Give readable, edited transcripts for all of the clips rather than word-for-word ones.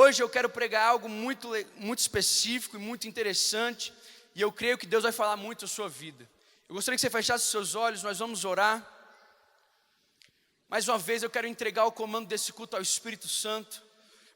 hoje eu quero pregar algo muito específico e muito interessante, e eu creio que Deus vai falar muito a sua vida. Eu gostaria que você fechasse os seus olhos, nós vamos orar. Mais uma vez eu quero entregar o comando desse culto ao Espírito Santo.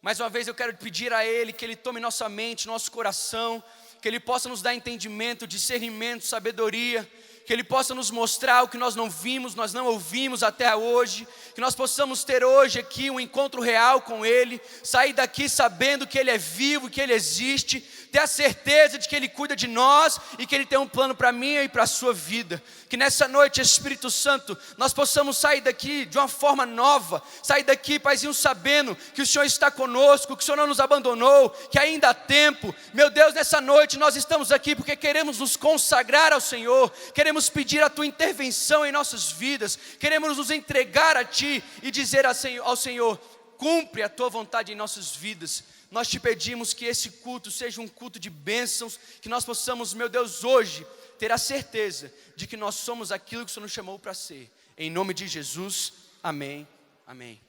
Mais uma vez eu quero pedir a Ele que Ele tome nossa mente, nosso coração, que Ele possa nos dar entendimento, discernimento, sabedoria, que Ele possa nos mostrar o que nós não vimos, nós não ouvimos até hoje, que nós possamos ter hoje aqui um encontro real com Ele, sair daqui sabendo que Ele é vivo, que Ele existe, ter a certeza de que Ele cuida de nós e que Ele tem um plano para mim e para a sua vida. Que nessa noite, Espírito Santo, nós possamos sair daqui de uma forma nova, sair daqui, Paizinho, sabendo que o Senhor está conosco, que o Senhor não nos abandonou, que ainda há tempo. Meu Deus, nessa noite nós estamos aqui porque queremos nos consagrar ao Senhor, queremos pedir a Tua intervenção em nossas vidas, queremos nos entregar a Ti e dizer ao Senhor, cumpre a Tua vontade em nossas vidas. Nós te pedimos que esse culto seja um culto de bênçãos, que nós possamos, meu Deus, hoje ter a certeza de que nós somos aquilo que o Senhor nos chamou para ser. Em nome de Jesus, amém, amém.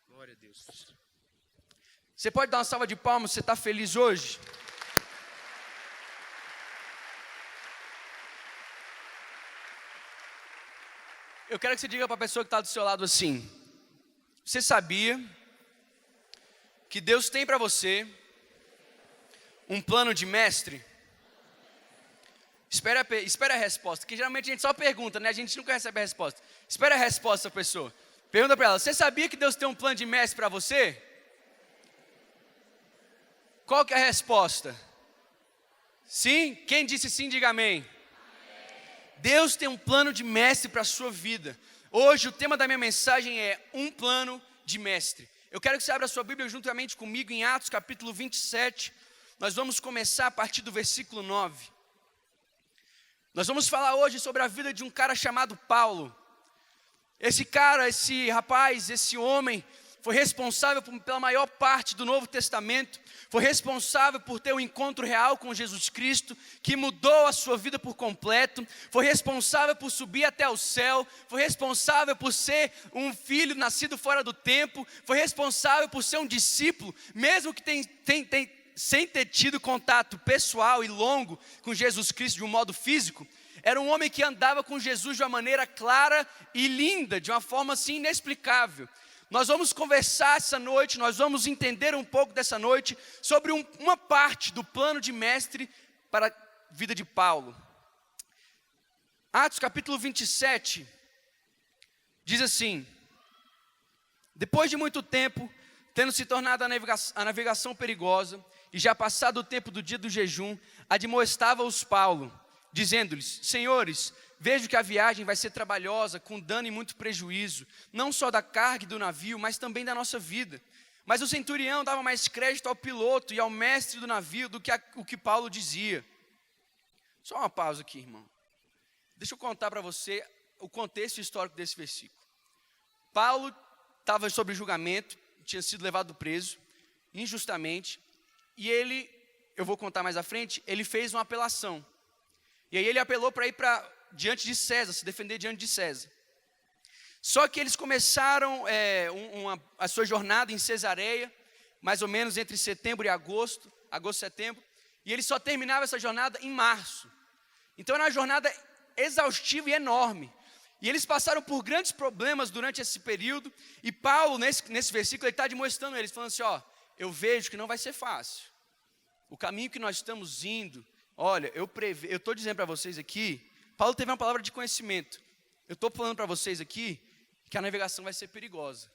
Glória a Deus. Você pode dar uma salva de palmas, você está feliz hoje? Eu quero que você diga para a pessoa que está do seu lado assim, você sabia que Deus tem para você um plano de mestre? Espera a resposta, que geralmente a gente só pergunta, né? A gente nunca recebe a resposta. Espera a resposta da pessoa. Pergunta para ela, você sabia que Deus tem um plano de mestre para você? Qual que é a resposta? Sim? Quem disse sim, diga amém. Deus tem um plano de mestre para a sua vida. Hoje o tema da minha mensagem é um plano de mestre. Eu quero que você abra a sua Bíblia juntamente comigo em Atos capítulo 27. Nós vamos começar a partir do versículo 9. Nós vamos falar hoje sobre a vida de um cara chamado Paulo. Esse cara, esse rapaz, esse homem foi responsável pela maior parte do Novo Testamento, foi responsável por ter um encontro real com Jesus Cristo, que mudou a sua vida por completo, foi responsável por subir até o céu, foi responsável por ser um filho nascido fora do tempo, foi responsável por ser um discípulo, mesmo que sem ter tido contato pessoal e longo com Jesus Cristo de um modo físico. Era um homem que andava com Jesus de uma maneira clara e linda, de uma forma assim inexplicável. Nós vamos conversar essa noite, nós vamos entender um pouco dessa noite sobre uma parte do plano de mestre para a vida de Paulo. Atos capítulo 27 diz assim: depois de muito tempo, tendo se tornado a navegação perigosa, e já passado o tempo do dia do jejum, admoestava-os Paulo, dizendo-lhes, senhores, vejo que a viagem vai ser trabalhosa, com dano e muito prejuízo, não só da carga e do navio, mas também da nossa vida. Mas o centurião dava mais crédito ao piloto e ao mestre do navio do que o que Paulo dizia. Só uma pausa aqui, irmão. Deixa eu contar para você o contexto histórico desse versículo. Paulo estava sob julgamento, tinha sido levado preso, injustamente, e eu vou contar mais à frente, ele fez uma apelação. E aí ele apelou para ir diante de César, se defender diante de César. Só que eles começaram a sua jornada em Cesareia, mais ou menos entre setembro e agosto e setembro, e eles só terminavam essa jornada em março. Então era uma jornada exaustiva e enorme. E eles passaram por grandes problemas durante esse período, e Paulo, nesse versículo, ele está demonstrando eles, falando assim, eu vejo que não vai ser fácil. O caminho que nós estamos indo, olha, eu estou dizendo para vocês aqui, Paulo teve uma palavra de conhecimento. Eu estou falando para vocês aqui que a navegação vai ser perigosa.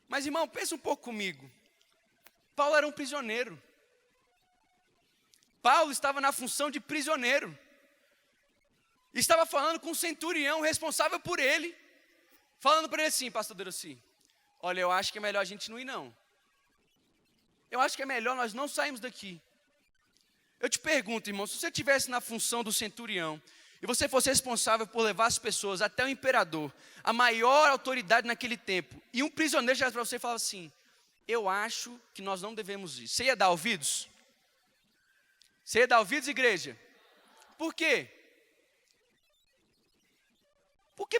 Mas, irmão, pensa um pouco comigo. Paulo era um prisioneiro. Paulo estava na função de prisioneiro. Estava falando com um centurião responsável por ele. Falando para ele assim, pastor Deroci, olha, eu acho que é melhor a gente não ir não. Eu acho que é melhor nós não sairmos daqui. Eu te pergunto, irmão, se você estivesse na função do centurião, e você fosse responsável por levar as pessoas até o imperador, a maior autoridade naquele tempo, e um prisioneiro chegasse para você e falava assim, eu acho que nós não devemos ir. Você ia dar ouvidos? Você ia dar ouvidos, igreja? Por quê? Porque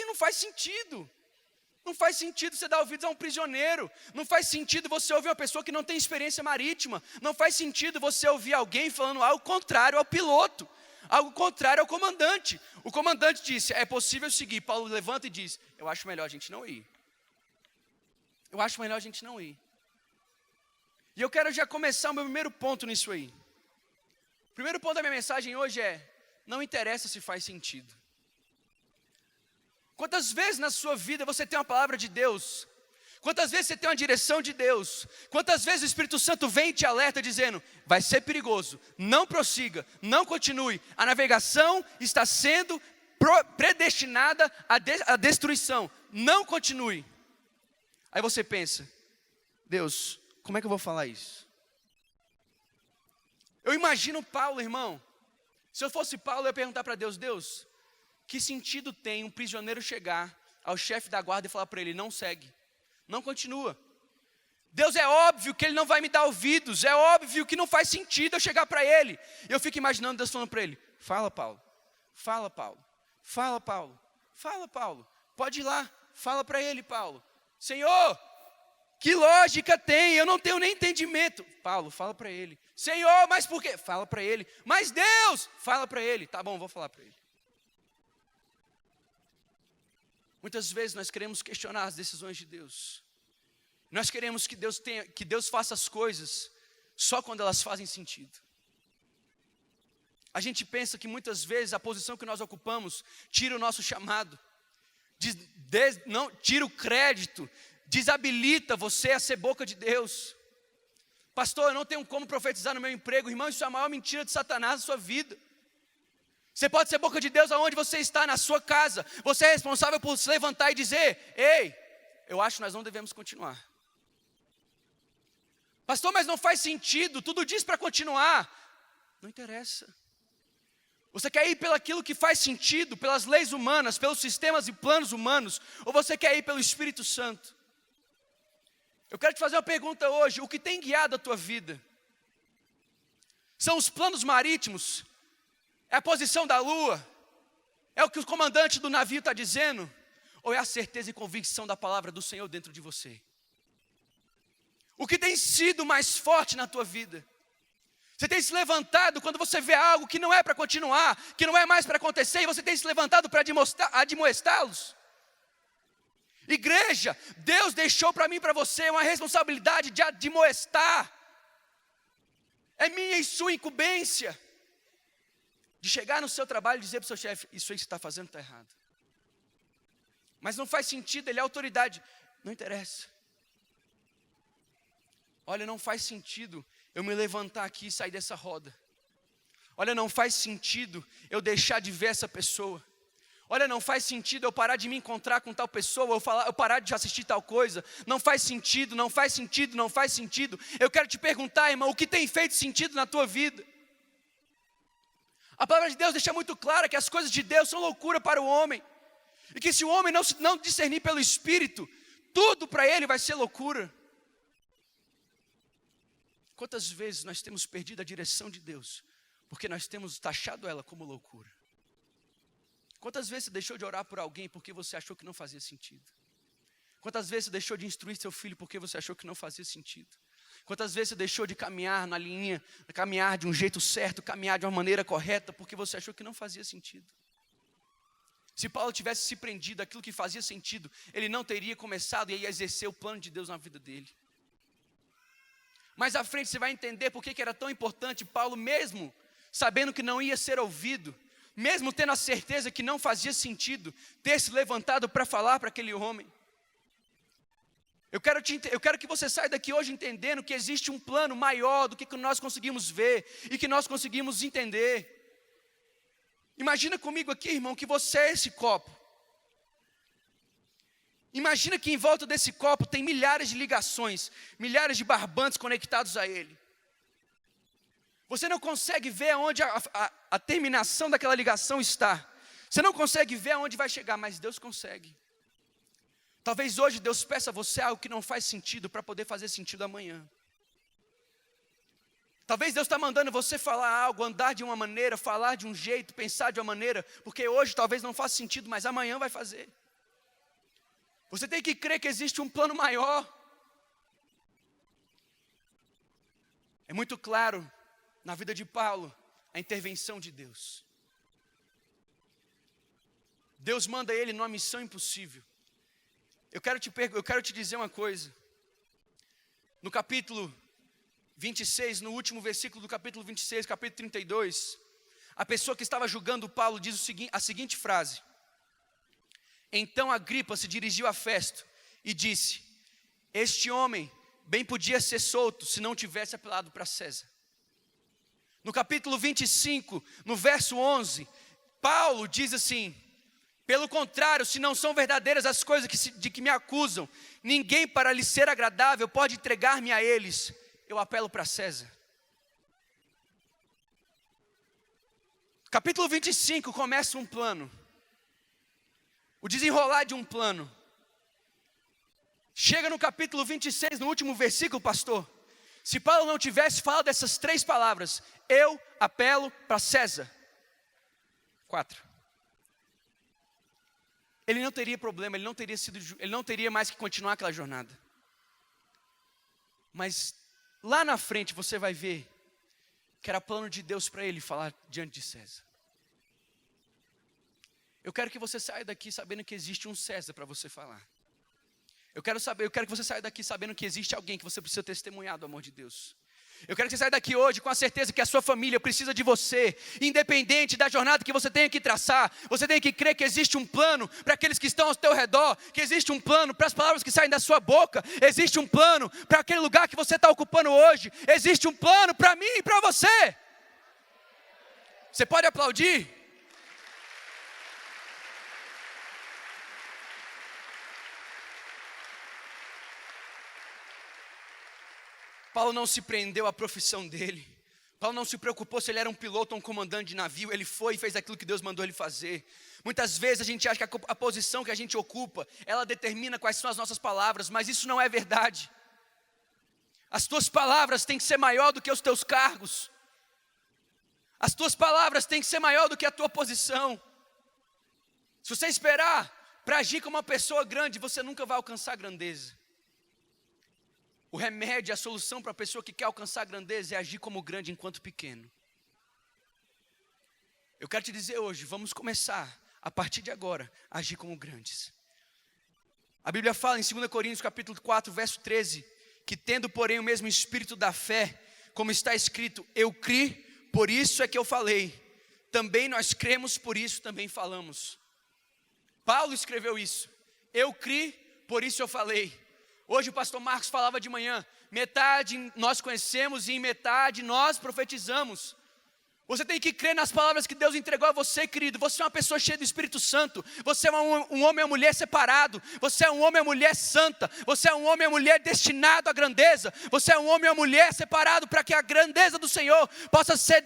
não faz sentido. Não faz sentido você dar ouvidos a um prisioneiro. Não faz sentido você ouvir uma pessoa que não tem experiência marítima. Não faz sentido você ouvir alguém falando algo contrário ao piloto, algo contrário ao comandante. O comandante disse, é possível seguir. Paulo levanta e diz, eu acho melhor a gente não ir. Eu acho melhor a gente não ir. E eu quero já começar o meu primeiro ponto nisso aí. O primeiro ponto da minha mensagem hoje é, não interessa se faz sentido. Quantas vezes na sua vida você tem uma palavra de Deus? Quantas vezes você tem uma direção de Deus? Quantas vezes o Espírito Santo vem e te alerta dizendo, vai ser perigoso, não prossiga, não continue. A navegação está sendo predestinada à destruição, não continue. Aí você pensa, Deus, como é que eu vou falar isso? Eu imagino Paulo, irmão. Se eu fosse Paulo, eu ia perguntar para Deus, Deus, que sentido tem um prisioneiro chegar ao chefe da guarda e falar para ele, não segue, não continua. Deus, é óbvio que ele não vai me dar ouvidos, é óbvio que não faz sentido eu chegar para ele. Eu fico imaginando Deus falando para ele, fala Paulo, fala Paulo, fala Paulo, fala Paulo, pode ir lá, fala para ele Paulo. Senhor, que lógica tem? Eu não tenho nem entendimento. Paulo, fala para ele. Senhor, mas por quê? Fala para ele. Mas Deus, fala para ele. Tá bom, vou falar para ele. Muitas vezes nós queremos questionar as decisões de Deus. Nós queremos que Deus faça as coisas só quando elas fazem sentido. A gente pensa que muitas vezes a posição que nós ocupamos tira o nosso chamado, não tira o crédito, desabilita você a ser boca de Deus. Pastor, eu não tenho como profetizar no meu emprego. Irmão, isso é a maior mentira de Satanás na sua vida. Você pode ser boca de Deus aonde você está, na sua casa. Você é responsável por se levantar e dizer, ei, eu acho que nós não devemos continuar. Pastor, mas não faz sentido, tudo diz para continuar. Não interessa. Você quer ir pelaquilo que faz sentido, pelas leis humanas, pelos sistemas e planos humanos, ou você quer ir pelo Espírito Santo? Eu quero te fazer uma pergunta hoje, o que tem guiado a tua vida? São os planos marítimos? É a posição da lua? É o que o comandante do navio está dizendo? Ou é a certeza e convicção da palavra do Senhor dentro de você? O que tem sido mais forte na tua vida? Você tem se levantado quando você vê algo que não é para continuar, que não é mais para acontecer, e você tem se levantado para admoestá-los? Igreja, Deus deixou para mim e para você uma responsabilidade de admoestar. É minha e sua incumbência de chegar no seu trabalho e dizer para o seu chefe, isso aí que você está fazendo está errado. Mas não faz sentido, ele é autoridade. Não interessa. Olha, não faz sentido eu me levantar aqui e sair dessa roda. Olha, não faz sentido eu deixar de ver essa pessoa. Olha, não faz sentido eu parar de me encontrar com tal pessoa, eu parar de assistir tal coisa. Não faz sentido, não faz sentido, não faz sentido. Eu quero te perguntar, irmão, o que tem feito sentido na tua vida? A palavra de Deus deixa muito clara que as coisas de Deus são loucura para o homem. E que se o homem não discernir pelo Espírito, tudo para ele vai ser loucura. Quantas vezes nós temos perdido a direção de Deus, porque nós temos taxado ela como loucura? Quantas vezes você deixou de orar por alguém porque você achou que não fazia sentido? Quantas vezes você deixou de instruir seu filho porque você achou que não fazia sentido? Quantas vezes você deixou de caminhar na linha, caminhar de um jeito certo, caminhar de uma maneira correta porque você achou que não fazia sentido? Se Paulo tivesse se prendido àquilo que fazia sentido, ele não teria começado a exercer o plano de Deus na vida dele. Mais à frente você vai entender por que era tão importante Paulo, mesmo sabendo que não ia ser ouvido, mesmo tendo a certeza que não fazia sentido, ter se levantado para falar para aquele homem. Eu quero que você saia daqui hoje entendendo que existe um plano maior do que nós conseguimos ver e que nós conseguimos entender. Imagina comigo aqui, irmão, que você é esse copo. Imagina que em volta desse copo tem milhares de ligações, milhares de barbantes conectados a ele. Você não consegue ver onde a terminação daquela ligação está. Você não consegue ver aonde vai chegar, mas Deus consegue. Talvez hoje Deus peça a você algo que não faz sentido para poder fazer sentido amanhã. Talvez Deus está mandando você falar algo, andar de uma maneira, falar de um jeito, pensar de uma maneira, porque hoje talvez não faça sentido, mas amanhã vai fazer. Você tem que crer que existe um plano maior. É muito claro na vida de Paulo a intervenção de Deus. Deus manda ele numa missão impossível. Eu quero te dizer uma coisa. No capítulo 26, no último versículo do capítulo 26, capítulo 32, a pessoa que estava julgando Paulo diz a seguinte frase: então Agripa se dirigiu a Festo e disse: este homem bem podia ser solto se não tivesse apelado para César. No capítulo 25, no verso 11, Paulo diz assim: pelo contrário, se não são verdadeiras as coisas de que me acusam, ninguém para lhe ser agradável pode entregar-me a eles. Eu apelo para César. Capítulo 25 começa um plano. O desenrolar de um plano. Chega no capítulo 26, no último versículo, pastor. Se Paulo não tivesse falado essas 3 palavras: eu apelo para César. 4. Ele não teria problema, ele não teria mais que continuar aquela jornada. Mas lá na frente você vai ver que era plano de Deus para ele falar diante de César. Eu quero que você saia daqui sabendo que existe um César para você falar. Eu quero que você saia daqui sabendo que existe alguém que você precisa testemunhar do amor de Deus. Eu quero que você saia daqui hoje com a certeza que a sua família precisa de você, independente da jornada que você tenha que traçar. Você tem que crer que existe um plano para aqueles que estão ao teu redor, que existe um plano para as palavras que saem da sua boca, existe um plano para aquele lugar que você está ocupando hoje, existe um plano para mim e para você. Você pode aplaudir? Paulo não se prendeu à profissão dele. Paulo não se preocupou se ele era um piloto ou um comandante de navio. Ele foi e fez aquilo que Deus mandou ele fazer. Muitas vezes a gente acha que a posição que a gente ocupa, ela determina quais são as nossas palavras, mas isso não é verdade. As tuas palavras têm que ser maior do que os teus cargos. As tuas palavras têm que ser maior do que a tua posição. Se você esperar para agir como uma pessoa grande, você nunca vai alcançar grandeza. O remédio, a solução para a pessoa que quer alcançar a grandeza é agir como grande enquanto pequeno. Eu quero te dizer hoje, vamos começar, a partir de agora, a agir como grandes. A Bíblia fala em 2 Coríntios capítulo 4, verso 13, que tendo porém o mesmo espírito da fé, como está escrito, eu criei, por isso é que eu falei. Também nós cremos, por isso também falamos. Paulo escreveu isso. Eu criei, por isso eu falei. Hoje o pastor Marcos falava de manhã, metade nós conhecemos e em metade nós profetizamos. Você tem que crer nas palavras que Deus entregou a você, querido. Você é uma pessoa cheia do Espírito Santo. Você é um homem ou mulher separado. Você é um homem ou mulher santa. Você é um homem ou mulher destinado à grandeza. Você é um homem ou mulher separado para que a grandeza do Senhor possa ser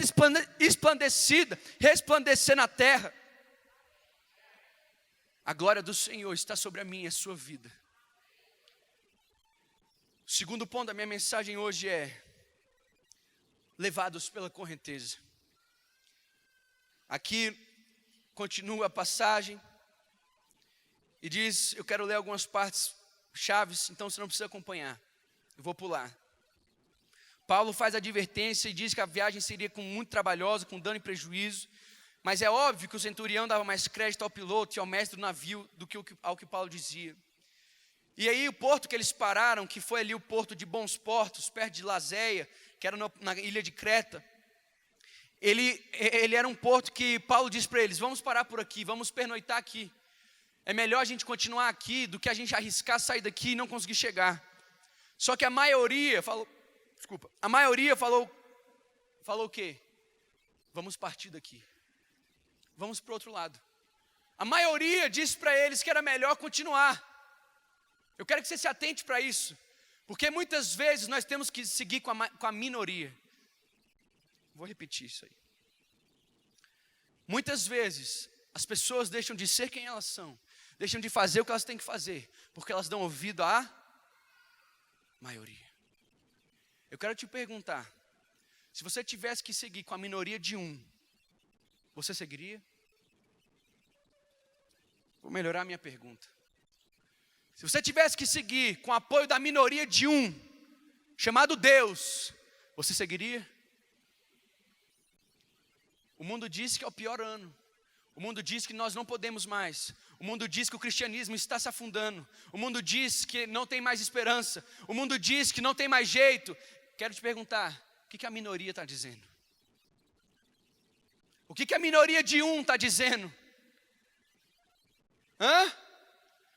esplandecida, resplandecer na terra. A glória do Senhor está sobre a minha e a sua vida. O segundo ponto da minha mensagem hoje é: levados pela correnteza. Aqui continua a passagem e diz, eu quero ler algumas partes chaves, então você não precisa acompanhar, eu vou pular. Paulo faz a advertência e diz que a viagem seria muito trabalhosa, com dano e prejuízo, mas é óbvio que o centurião dava mais crédito ao piloto e ao mestre do navio do que ao que Paulo dizia. E aí o porto que eles pararam, que foi ali o porto de Bons Portos, perto de Lazéia, que era na ilha de Creta, ele era um porto que Paulo disse para eles, vamos parar por aqui, vamos pernoitar aqui. É melhor a gente continuar aqui do que a gente arriscar sair daqui e não conseguir chegar. Só que a maioria falou o quê? Vamos partir daqui. Vamos para o outro lado. A maioria disse para eles que era melhor continuar. Eu quero que você se atente para isso, porque muitas vezes nós temos que seguir com a minoria. Vou repetir isso aí. Muitas vezes as pessoas deixam de ser quem elas são, deixam de fazer o que elas têm que fazer, porque elas dão ouvido à maioria. Eu quero te perguntar, se você tivesse que seguir com a minoria de você seguiria? Vou melhorar a minha pergunta. Se você tivesse que seguir com o apoio da minoria de um, chamado Deus, você seguiria? O mundo diz que é o pior ano. O mundo diz que nós não podemos mais. O mundo diz que o cristianismo está se afundando. O mundo diz que não tem mais esperança. O mundo diz que não tem mais jeito. Quero te perguntar, o que a minoria está dizendo? O que a minoria de um está dizendo?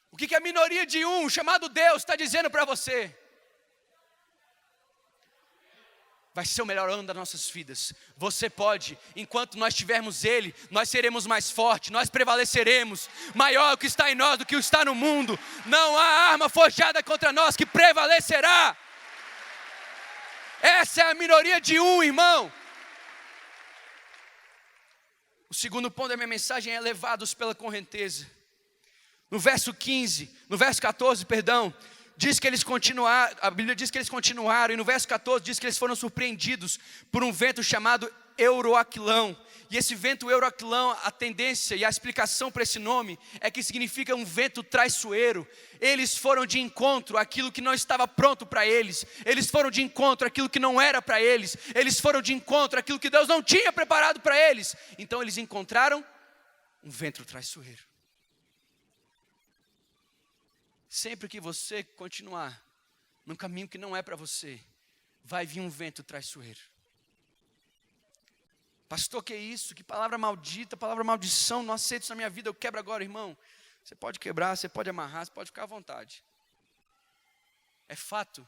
O que a minoria de um, chamado Deus, está dizendo para você? Vai ser o melhor ano das nossas vidas. Você pode, enquanto nós tivermos Ele, nós seremos mais fortes, nós prevaleceremos. Maior o que está em nós do que o que está no mundo. Não há arma forjada contra nós que prevalecerá. Essa é a minoria de um, irmão. O segundo ponto da minha mensagem é levados pela correnteza. No verso 14, diz que eles continuaram, a Bíblia diz que eles continuaram, e no verso 14 diz que eles foram surpreendidos por um vento chamado Euroaquilão. E esse vento Euroaquilão, a tendência e a explicação para esse nome é que significa um vento traiçoeiro. Eles foram de encontro àquilo que não estava pronto para eles. Eles foram de encontro àquilo que não era para eles. Eles foram de encontro àquilo que Deus não tinha preparado para eles. Então eles encontraram um vento traiçoeiro. Sempre que você continuar num caminho que não é para você, vai vir um vento traiçoeiro. Pastor, que é isso? Que palavra maldita, palavra maldição, não aceito isso na minha vida, eu quebro agora, irmão. Você pode quebrar, você pode amarrar, você pode ficar à vontade. É fato,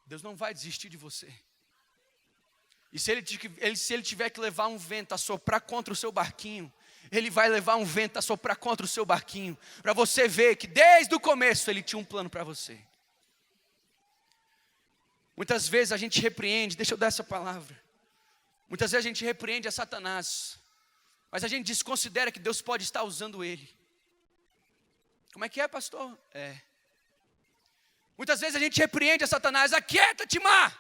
Deus não vai desistir de você. E se ele tiver que levar um vento a soprar contra o seu barquinho, Ele vai levar um vento a soprar contra o seu barquinho, para você ver que desde o começo Ele tinha um plano para você. Muitas vezes a gente repreende, deixa eu dar essa palavra. Muitas vezes a gente repreende a Satanás, mas a gente desconsidera que Deus pode estar usando ele. Como é que é, pastor? Muitas vezes a gente repreende a Satanás, aquieta-te, mar!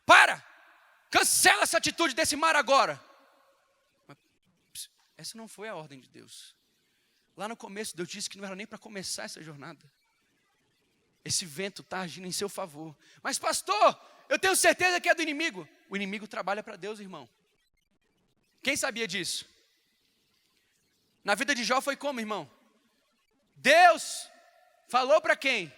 Para! Cancela essa atitude desse mar agora. Essa não foi a ordem de Deus. Lá no começo, Deus disse que não era nem para começar essa jornada. Esse vento está agindo em seu favor. Mas pastor, eu tenho certeza que é do inimigo. O inimigo trabalha para Deus, irmão. Quem sabia disso? Na vida de Jó foi como, irmão? Deus falou para quem?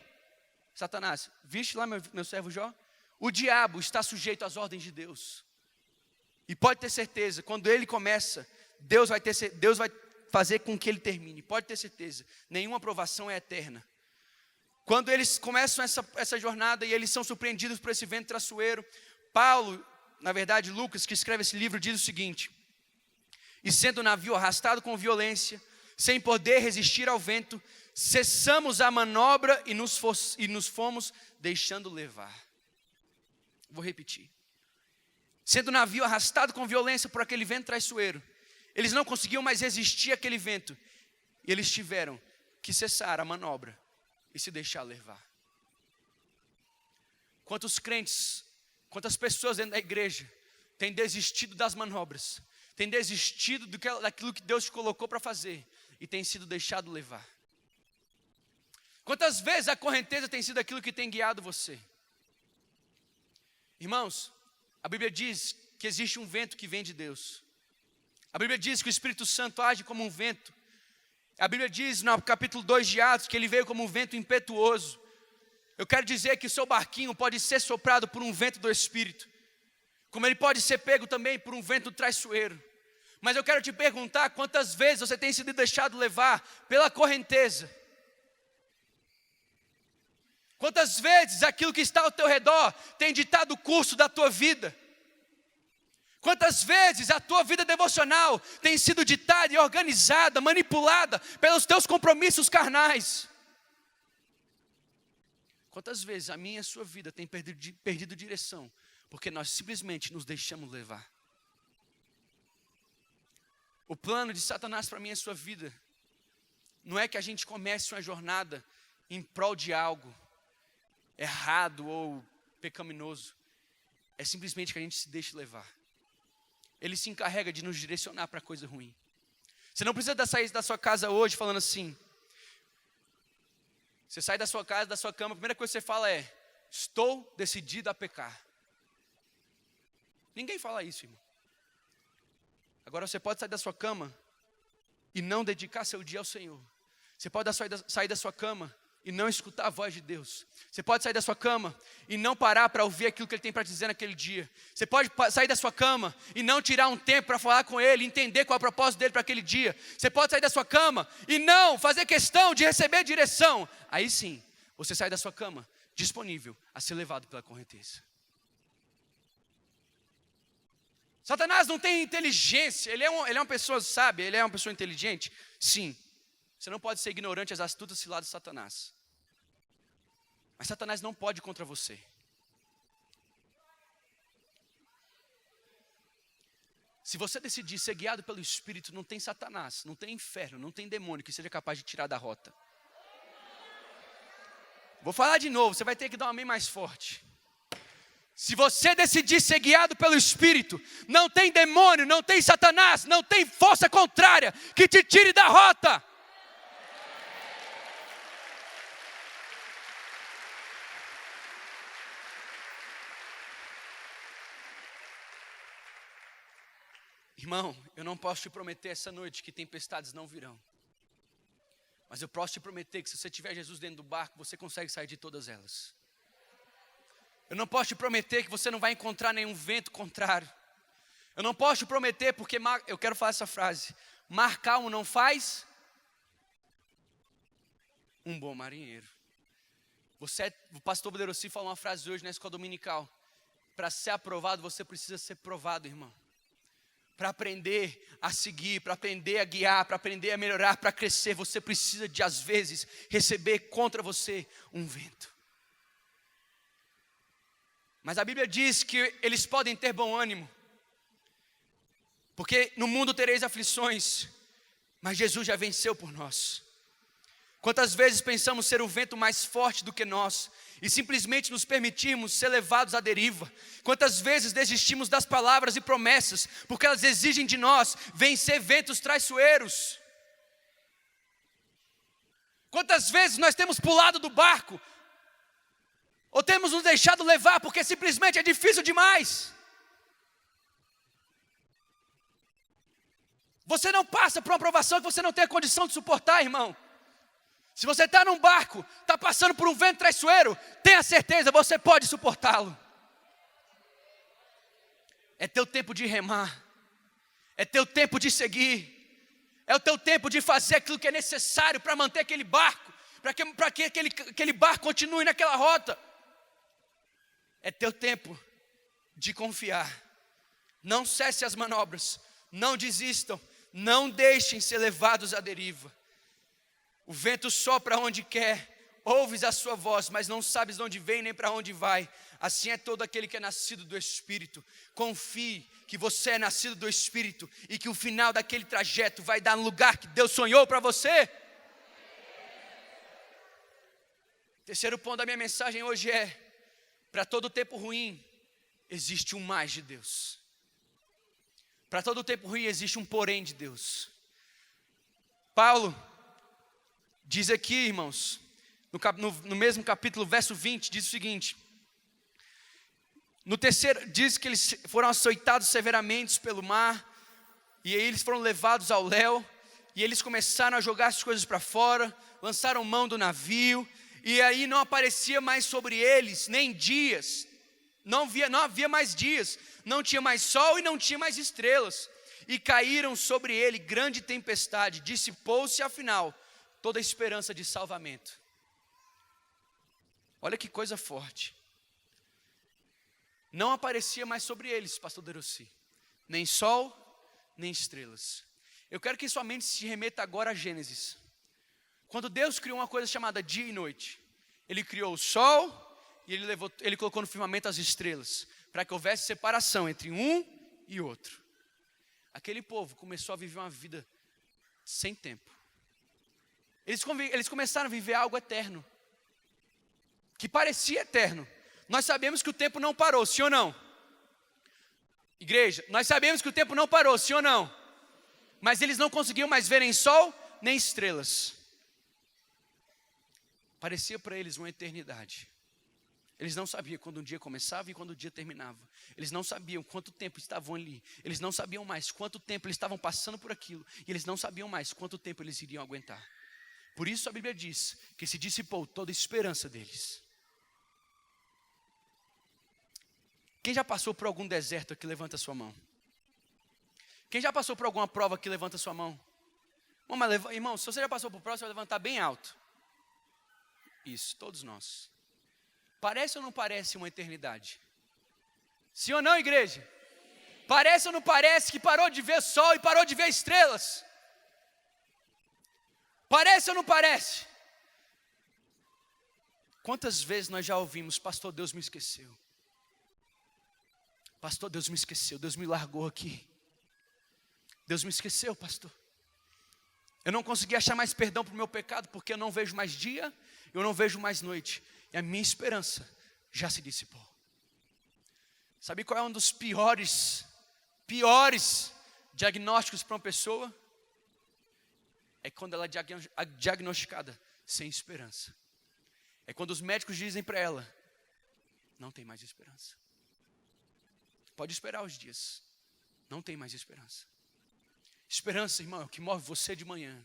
Satanás, viste lá meu servo Jó? O diabo está sujeito às ordens de Deus. E pode ter certeza, quando ele começa, Deus vai fazer com que ele termine. Pode ter certeza, nenhuma aprovação é eterna. Quando eles começam essa jornada e eles são surpreendidos por esse vento traiçoeiro, Paulo, na verdade Lucas, que escreve esse livro, diz o seguinte: e sendo o navio arrastado com violência, sem poder resistir ao vento, cessamos a manobra e nos fomos deixando levar. Vou repetir. Sendo o navio arrastado com violência por aquele vento traiçoeiro, eles não conseguiam mais resistir àquele vento, e eles tiveram que cessar a manobra e se deixar levar. Quantos crentes, quantas pessoas dentro da igreja têm desistido das manobras, têm desistido daquilo que Deus te colocou para fazer e têm sido deixado levar? Quantas vezes a correnteza tem sido aquilo que tem guiado você? Irmãos, a Bíblia diz que existe um vento que vem de Deus. A Bíblia diz que o Espírito Santo age como um vento. A Bíblia diz no capítulo 2 de Atos que ele veio como um vento impetuoso. Eu quero dizer que o seu barquinho pode ser soprado por um vento do Espírito, como ele pode ser pego também por um vento traiçoeiro. Mas eu quero te perguntar, quantas vezes você tem sido deixado levar pela correnteza? Quantas vezes aquilo que está ao teu redor tem ditado o curso da tua vida? Quantas vezes a tua vida devocional tem sido ditada e organizada, manipulada pelos teus compromissos carnais? Quantas vezes a minha e a sua vida tem perdido direção, porque nós simplesmente nos deixamos levar? O plano de Satanás para a minha e a sua vida não é que a gente comece uma jornada em prol de algo errado ou pecaminoso. É simplesmente que a gente se deixe levar. Ele se encarrega de nos direcionar para coisa ruim. Você não precisa sair da sua casa hoje falando assim: Você sai da sua casa, da sua cama, a primeira coisa que você fala é: estou decidido a pecar. Ninguém fala isso, irmão. Agora você pode sair da sua cama e não dedicar seu dia ao Senhor. Você pode sair da sua cama e não escutar a voz de Deus. Você pode sair da sua cama e não parar para ouvir aquilo que Ele tem para dizer naquele dia. Você pode sair da sua cama e não tirar um tempo para falar com Ele, entender qual é o propósito dEle para aquele dia. Você pode sair da sua cama e não fazer questão de receber direção. Aí sim, você sai da sua cama disponível a ser levado pela correnteza. Satanás não tem inteligência, ele é uma pessoa sábia, ele é uma pessoa inteligente? Sim. Você não pode ser ignorante às astutas ciladas de Satanás. Mas Satanás não pode contra você. Se você decidir ser guiado pelo Espírito, não tem Satanás, não tem inferno, não tem demônio que seja capaz de tirar da rota. Vou falar de novo, você vai ter que dar um amém mais forte. Se você decidir ser guiado pelo Espírito, não tem demônio, não tem Satanás, não tem força contrária que te tire da rota. Irmão, eu não posso te prometer essa noite que tempestades não virão. Mas eu posso te prometer que se você tiver Jesus dentro do barco, você consegue sair de todas elas. Eu não posso te prometer que você não vai encontrar nenhum vento contrário. Eu não posso te prometer porque, eu quero falar essa frase: mar calmo não faz um bom marinheiro. O pastor Poderossi falou uma frase hoje na escola dominical: para ser aprovado, você precisa ser provado, irmão. Para aprender a seguir, para aprender a guiar, para aprender a melhorar, para crescer, você precisa de, às vezes, receber contra você um vento. Mas a Bíblia diz que eles podem ter bom ânimo, porque no mundo tereis aflições, mas Jesus já venceu por nós. Quantas vezes pensamos ser o vento mais forte do que nós e simplesmente nos permitimos ser levados à deriva? Quantas vezes desistimos das palavras e promessas porque elas exigem de nós vencer ventos traiçoeiros? Quantas vezes nós temos pulado do barco ou temos nos deixado levar porque simplesmente é difícil demais? Você não passa por uma provação que você não tem a condição de suportar, irmão. Se você está num barco, está passando por um vento traiçoeiro, tenha certeza, você pode suportá-lo. É teu tempo de remar, é teu tempo de seguir, é o teu tempo de fazer aquilo que é necessário para manter aquele barco, para que aquele barco continue naquela rota. É teu tempo de confiar. Não cesse as manobras, não desistam, não deixem ser levados à deriva. O vento sopra onde quer, ouves a sua voz, mas não sabes de onde vem nem para onde vai. Assim é todo aquele que é nascido do Espírito. Confie que você é nascido do Espírito e que o final daquele trajeto vai dar no lugar que Deus sonhou para você. Terceiro ponto da minha mensagem hoje é: para todo tempo ruim, existe um mais de Deus. Para todo tempo ruim, existe um porém de Deus. Paulo diz aqui, irmãos, no mesmo capítulo, verso 20, diz o seguinte: no terceiro, diz que eles foram açoitados severamente pelo mar, e aí eles foram levados ao léu, e eles começaram a jogar as coisas para fora, lançaram mão do navio, e aí não aparecia mais sobre eles nem dias, não havia mais dias, não tinha mais sol e não tinha mais estrelas, e caíram sobre ele grande tempestade, dissipou-se afinal toda a esperança de salvamento. Olha que coisa forte. Não aparecia mais sobre eles, pastor Derossi, nem sol, nem estrelas. Eu quero que sua mente se remeta agora a Gênesis. Quando Deus criou uma coisa chamada dia e noite, Ele criou o sol e Ele colocou no firmamento as estrelas, para que houvesse separação entre um e outro. Aquele povo começou a viver uma vida sem tempo. Eles começaram a viver algo eterno, que parecia eterno. Nós sabemos que o tempo não parou, sim ou não? Igreja, nós sabemos que o tempo não parou, sim ou não? Mas eles não conseguiam mais ver nem sol, nem estrelas. parecia para eles uma eternidade. Eles não sabiam quando um dia começava e quando o dia terminava. Eles não sabiam quanto tempo estavam ali. Eles não sabiam mais quanto tempo eles estavam passando por aquilo. E eles não sabiam mais quanto tempo eles iriam aguentar. Por isso a Bíblia diz que se dissipou toda a esperança deles. Quem já passou por algum deserto aqui, levanta a sua mão. Quem já passou por alguma prova aqui, levanta a sua mão. Irmão, se você já passou por prova, você vai levantar bem alto. Isso, todos nós. Parece ou não parece uma eternidade? Sim ou não, igreja? Parece ou não parece que parou de ver sol e parou de ver estrelas? Parece ou não parece? Quantas vezes nós já ouvimos, pastor, Deus me esqueceu. Pastor, Deus me esqueceu, Deus me largou aqui. Deus me esqueceu, pastor. Eu não consegui achar mais perdão para o meu pecado, porque eu não vejo mais dia, eu não vejo mais noite. E a minha esperança já se dissipou. Sabe qual é um dos piores diagnósticos para uma pessoa? É quando ela é diagnosticada sem esperança. É quando os médicos dizem para ela, não tem mais esperança. Pode esperar os dias, não tem mais esperança. Esperança, irmão, é o que move você de manhã.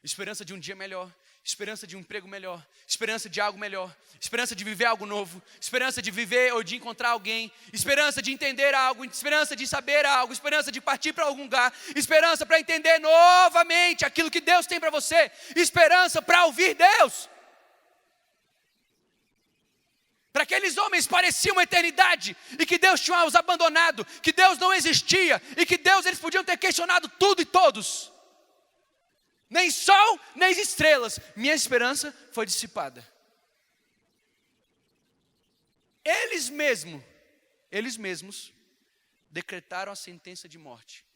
Esperança de um dia melhor, esperança de um emprego melhor, esperança de algo melhor, esperança de viver algo novo, esperança de viver ou de encontrar alguém, esperança de entender algo, esperança de saber algo, esperança de partir para algum lugar, esperança para entender novamente aquilo que Deus tem para você, esperança para ouvir Deus. Para aqueles homens parecia uma eternidade e que Deus tinha os abandonado, que Deus não existia e que Deus, eles podiam ter questionado tudo e todos. Nem sol, nem estrelas. Minha esperança foi dissipada. Eles mesmos decretaram a sentença de morte.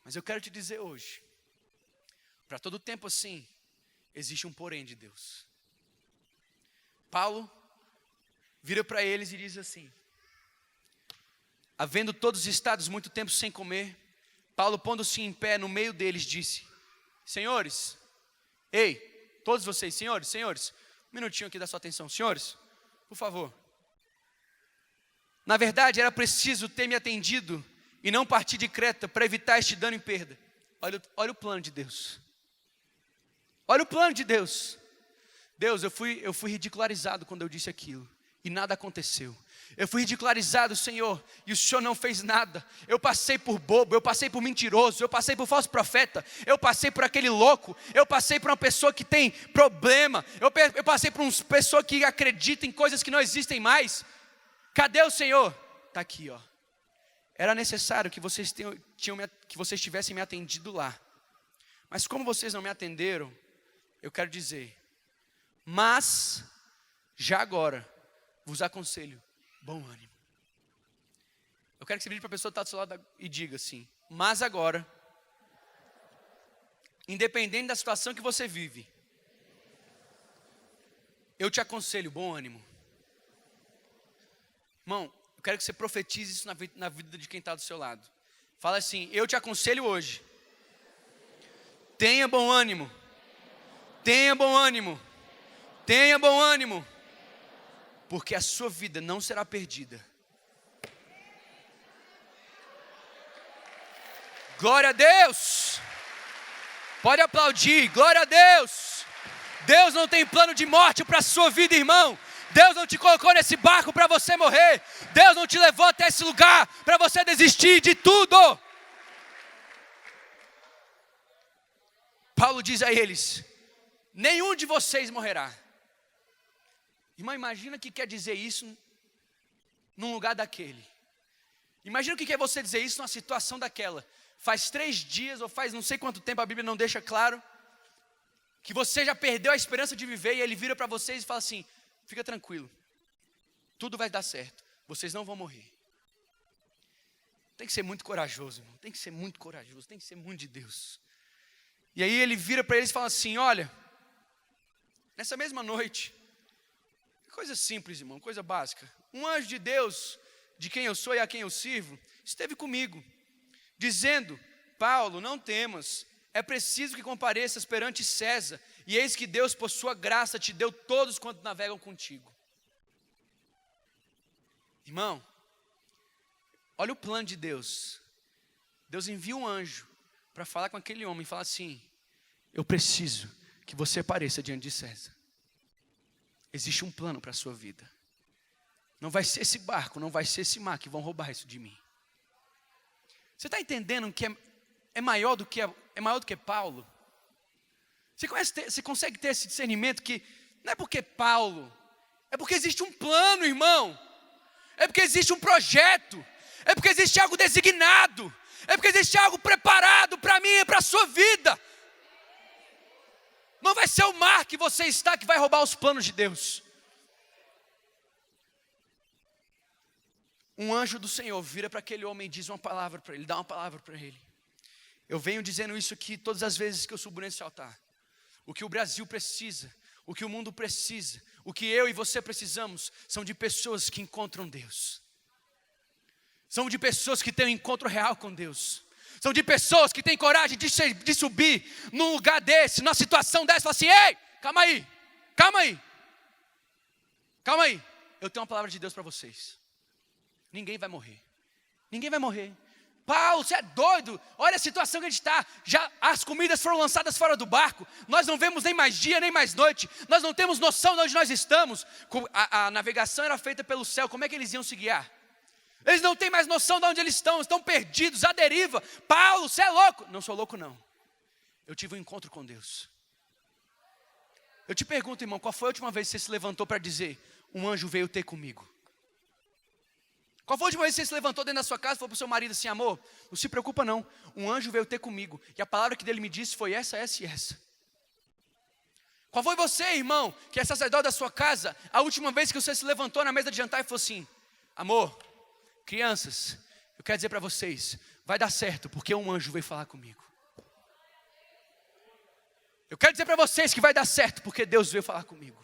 Mas eu quero te dizer hoje, para todo tempo assim, existe um porém de Deus. Paulo vira para eles e diz assim: havendo todos estado muito tempo sem comer, Paulo, pondo-se em pé no meio deles, disse: senhores, ei, todos vocês, senhores, um minutinho aqui da sua atenção, senhores, por favor. Na verdade, era preciso ter me atendido e não partir de Creta para evitar este dano em perda. Olha o plano de Deus. Olha o plano de Deus. Deus, eu fui ridicularizado quando eu disse aquilo e nada aconteceu. Eu fui ridicularizado, Senhor, e o Senhor não fez nada. Eu passei por bobo, eu passei por mentiroso, eu passei por falso profeta, eu passei por aquele louco, eu passei por uma pessoa que tem problema, eu passei por uma pessoa que acredita em coisas que não existem mais. Cadê o Senhor? Está aqui, ó. Era necessário que vocês tivessem me atendido lá. Mas como vocês não me atenderam, eu quero dizer, mas já agora vos aconselho bom ânimo. Eu quero que você vire para a pessoa que está do seu lado e diga assim: mas agora, independente da situação que você vive, eu te aconselho bom ânimo. Irmão, eu quero que você profetize isso na vida de quem está do seu lado. Fala assim: eu te aconselho hoje, tenha bom ânimo, tenha bom ânimo, tenha bom ânimo, porque a sua vida não será perdida. Glória a Deus. Pode aplaudir, glória a Deus. Deus não tem plano de morte para a sua vida, irmão. Deus não te colocou nesse barco para você morrer. Deus não te levou até esse lugar para você desistir de tudo. Paulo diz a eles: nenhum de vocês morrerá. Irmão, imagina o que quer dizer isso num lugar daquele. Imagina o que quer você dizer isso numa situação daquela. Faz 3 dias ou faz não sei quanto tempo, a Bíblia não deixa claro, que você já perdeu a esperança de viver e ele vira para vocês e fala assim: fica tranquilo, tudo vai dar certo, vocês não vão morrer. Tem que ser muito corajoso, irmão. Tem que ser muito corajoso, tem que ser muito de Deus. E aí ele vira para eles e fala assim: olha, nessa mesma noite, coisa simples, irmão, coisa básica, um anjo de Deus, de quem eu sou e a quem eu sirvo, esteve comigo, dizendo: Paulo, não temas, é preciso que compareças perante César, e eis que Deus, por sua graça, te deu todos quanto navegam contigo. Irmão, olha o plano de Deus. Deus envia um anjo para falar com aquele homem e falar assim: eu preciso que você apareça diante de César. Existe um plano para a sua vida. Não vai ser esse barco, não vai ser esse mar que vão roubar isso de mim. Você está entendendo que é maior do que Paulo? Você consegue ter esse discernimento que não é porque Paulo, é porque existe um plano, irmão. É porque existe um projeto. É porque existe algo designado. É porque existe algo preparado para mim e para a sua vida. Não vai ser o mar que você está que vai roubar os planos de Deus. Um anjo do Senhor vira para aquele homem e diz uma palavra para ele, dá uma palavra para ele. Eu venho dizendo isso aqui todas as vezes que eu subo nesse altar. O que o Brasil precisa, o que o mundo precisa, o que eu e você precisamos, são de pessoas que encontram Deus. São de pessoas que têm um encontro real com Deus. São de pessoas que têm coragem de subir num lugar desse, numa situação dessa, e falar assim: ei, calma aí, calma aí. Calma aí, eu tenho uma palavra de Deus para vocês. Ninguém vai morrer. Ninguém vai morrer. Paulo, você é doido? Olha a situação que a gente está. Já as comidas foram lançadas fora do barco. Nós não vemos nem mais dia, nem mais noite. Nós não temos noção de onde nós estamos. A navegação era feita pelo céu. Como é que eles iam se guiar? Eles não têm mais noção de onde eles estão perdidos, à deriva. Paulo, você é louco? Não sou louco, não. Eu tive um encontro com Deus. Eu te pergunto, irmão, qual foi a última vez que você se levantou para dizer: um anjo veio ter comigo? Qual foi a última vez que você se levantou dentro da sua casa e falou para o seu marido assim: amor, não se preocupa não, um anjo veio ter comigo, e a palavra que dele me disse foi essa, essa e essa. Qual foi você, irmão, que é sacerdote da sua casa, a última vez que você se levantou na mesa de jantar e falou assim: amor, crianças, eu quero dizer para vocês, vai dar certo, porque um anjo veio falar comigo. Eu quero dizer para vocês que vai dar certo, porque Deus veio falar comigo.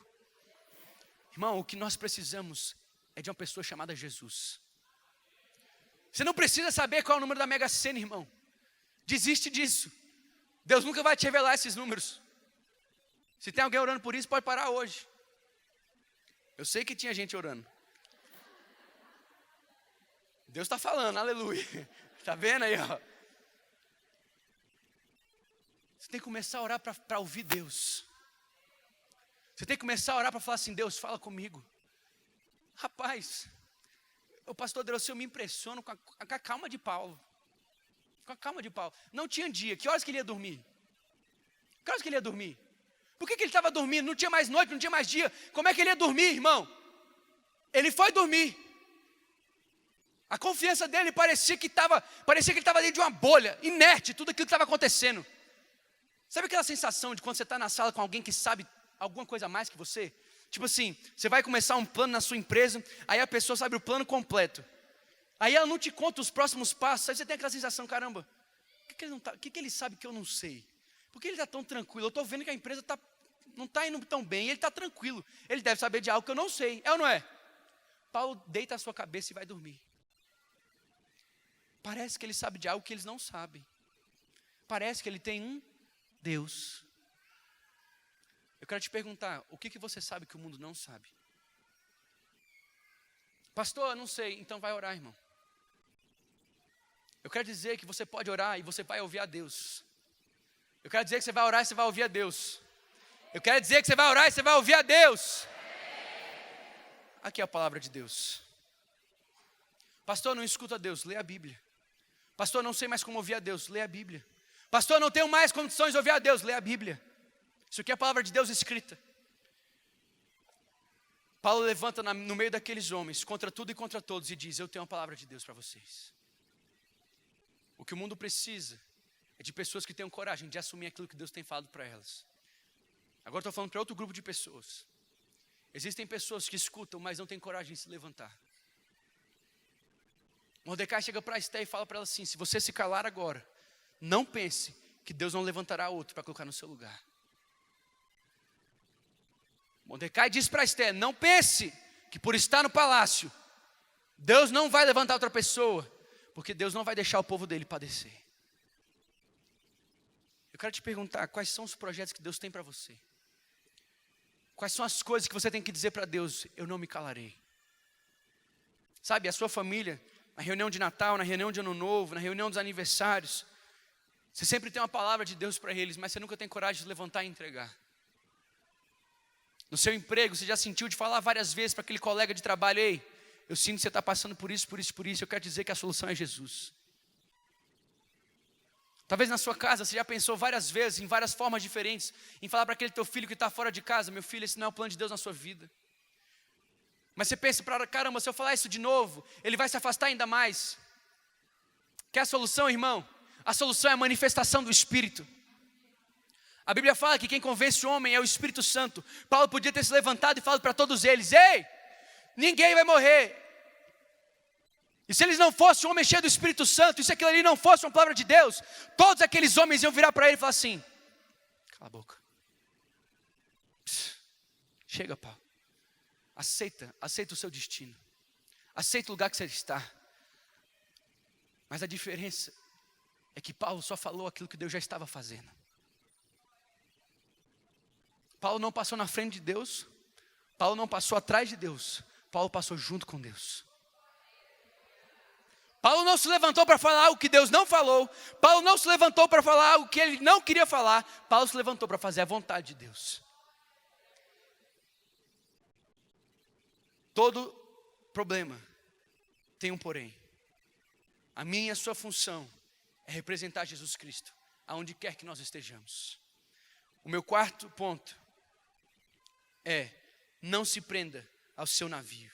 Irmão, o que nós precisamos é de uma pessoa chamada Jesus. Você não precisa saber qual é o número da Mega Sena, irmão. Desiste disso. Deus nunca vai te revelar esses números. Se tem alguém orando por isso, pode parar hoje. Eu sei que tinha gente orando. Deus está falando, aleluia. Está vendo aí, ó? Você tem que começar a orar para ouvir Deus. Você tem que começar a orar para falar assim: Deus, fala comigo. Rapaz, o pastor Deus, eu me impressiono com a calma de Paulo. Com a calma de Paulo. Não tinha dia. Que horas que ele ia dormir? Que horas que ele ia dormir? Por que ele estava dormindo? Não tinha mais noite, não tinha mais dia. Como é que ele ia dormir, irmão? Ele foi dormir. A confiança dele parecia que ele estava dentro de uma bolha, inerte, tudo aquilo que estava acontecendo. Sabe aquela sensação de quando você está na sala com alguém que sabe alguma coisa a mais que você? Tipo assim, você vai começar um plano na sua empresa, aí a pessoa sabe o plano completo. Aí ela não te conta os próximos passos, aí você tem aquela sensação: caramba, o que ele sabe que eu não sei? Por que ele está tão tranquilo? Eu estou vendo que a empresa não está indo tão bem, ele está tranquilo. Ele deve saber de algo que eu não sei, é ou não é? Paulo deita a sua cabeça e vai dormir. Parece que ele sabe de algo que eles não sabem. Parece que ele tem um Deus. Eu quero te perguntar, o que você sabe que o mundo não sabe? Pastor, eu não sei, então vai orar, irmão. Eu quero dizer que você pode orar e você vai ouvir a Deus. Eu quero dizer que você vai orar e você vai ouvir a Deus. Eu quero dizer que você vai orar e você vai ouvir a Deus. Aqui é a palavra de Deus. Pastor, não escuto a Deus, lê a Bíblia. Pastor, não sei mais como ouvir a Deus, lê a Bíblia. Pastor, não tenho mais condições de ouvir a Deus, lê a Bíblia. Isso aqui é a palavra de Deus escrita. Paulo levanta no meio daqueles homens, contra tudo e contra todos, e diz: eu tenho uma palavra de Deus para vocês. O que o mundo precisa é de pessoas que tenham coragem de assumir aquilo que Deus tem falado para elas. Agora estou falando para outro grupo de pessoas. Existem pessoas que escutam, mas não têm coragem de se levantar. Mordecai chega para Esté e fala para ela assim: se você se calar agora, não pense que Deus não levantará outro para colocar no seu lugar. Mordecai diz para Esté: não pense que por estar no palácio, Deus não vai levantar outra pessoa, porque Deus não vai deixar o povo dele padecer. Eu quero te perguntar, quais são os projetos que Deus tem para você? Quais são as coisas que você tem que dizer para Deus? Eu não me calarei. Sabe, a sua família, na reunião de Natal, na reunião de Ano Novo, na reunião dos aniversários, você sempre tem uma palavra de Deus para eles, mas você nunca tem coragem de levantar e entregar. No seu emprego, você já sentiu de falar várias vezes para aquele colega de trabalho: ei, eu sinto que você está passando por isso, eu quero dizer que a solução é Jesus. Talvez na sua casa, você já pensou várias vezes, em várias formas diferentes, em falar para aquele teu filho que está fora de casa: meu filho, esse não é o plano de Deus na sua vida. Mas você pensa, caramba, se eu falar isso de novo, ele vai se afastar ainda mais. Quer a solução, irmão? A solução é a manifestação do Espírito. A Bíblia fala que quem convence o homem é o Espírito Santo. Paulo podia ter se levantado e falado para todos eles: ei, ninguém vai morrer. E se eles não fossem um homem cheio do Espírito Santo, e se aquilo ali não fosse uma palavra de Deus, todos aqueles homens iam virar para ele e falar assim: cala a boca. Chega, Paulo. Aceita o seu destino. Aceita o lugar que você está. Mas a diferença é que Paulo só falou aquilo que Deus já estava fazendo. Paulo não passou na frente de Deus. Paulo não passou atrás de Deus. Paulo passou junto com Deus. Paulo não se levantou para falar algo que Deus não falou. Paulo não se levantou para falar algo que ele não queria falar. Paulo se levantou para fazer a vontade de Deus. Todo problema tem um porém. A minha e a sua função é representar Jesus Cristo aonde quer que nós estejamos. O meu quarto ponto é: não se prenda ao seu navio.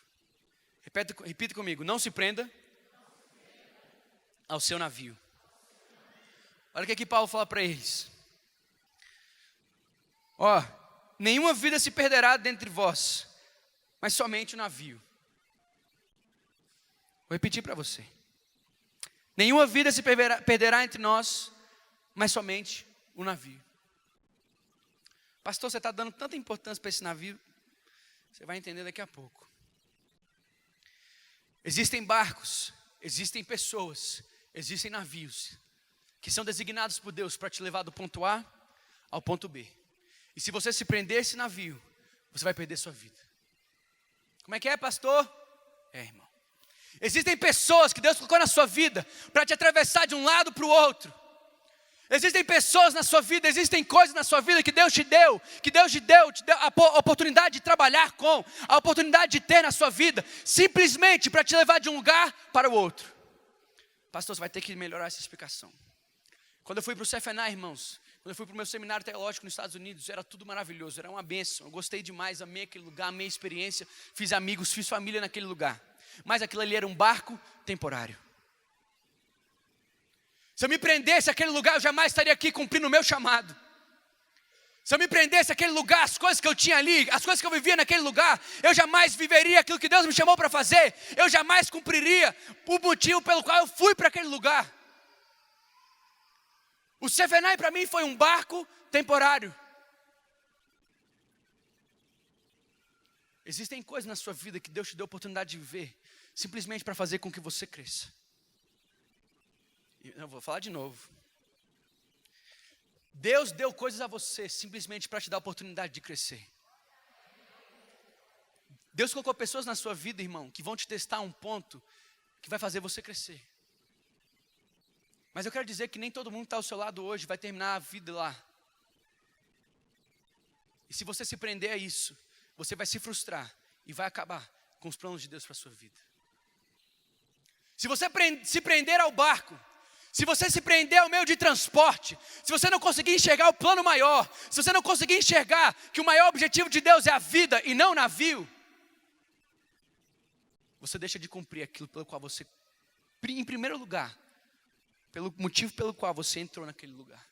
Repita comigo: não se prenda ao seu navio. Olha o que Paulo fala para eles. Nenhuma vida se perderá dentre vós, mas somente o navio. Vou repetir para você. Nenhuma vida se perderá entre nós, mas somente o navio. Pastor, você está dando tanta importância para esse navio? Você vai entender daqui a pouco. Existem barcos, existem pessoas, existem navios que são designados por Deus para te levar do ponto A ao ponto B. E se você se prender a esse navio, você vai perder sua vida. Como é que é, pastor? Irmão. Existem pessoas que Deus colocou na sua vida para te atravessar de um lado para o outro. Existem pessoas na sua vida, existem coisas na sua vida que Deus te deu a oportunidade de trabalhar com, a oportunidade de ter na sua vida, simplesmente para te levar de um lugar para o outro. Pastor, você vai ter que melhorar essa explicação. Quando eu fui para o CFNA, irmãos, quando eu fui para o meu seminário teológico nos Estados Unidos, era tudo maravilhoso, era uma bênção. Eu gostei demais, amei aquele lugar, amei a experiência, fiz amigos, fiz família naquele lugar. Mas aquilo ali era um barco temporário. Se eu me prendesse àquele lugar, eu jamais estaria aqui cumprindo o meu chamado. Se eu me prendesse àquele lugar, as coisas que eu tinha ali, as coisas que eu vivia naquele lugar, eu jamais viveria aquilo que Deus me chamou para fazer. Eu jamais cumpriria o motivo pelo qual eu fui para aquele lugar. O CFNA para mim foi um barco temporário. Existem coisas na sua vida que Deus te deu a oportunidade de viver, simplesmente para fazer com que você cresça. Eu vou falar de novo. Deus deu coisas a você simplesmente para te dar a oportunidade de crescer. Deus colocou pessoas na sua vida, irmão, que vão te testar a um ponto que vai fazer você crescer. Mas eu quero dizer que nem todo mundo que está ao seu lado hoje vai terminar a vida lá. E se você se prender a isso, você vai se frustrar e vai acabar com os planos de Deus para a sua vida. Se você se prender ao barco, se você se prender ao meio de transporte, se você não conseguir enxergar o plano maior, se você não conseguir enxergar que o maior objetivo de Deus é a vida e não o navio, você deixa de cumprir aquilo pelo qual você, em primeiro lugar, pelo motivo pelo qual você entrou naquele lugar.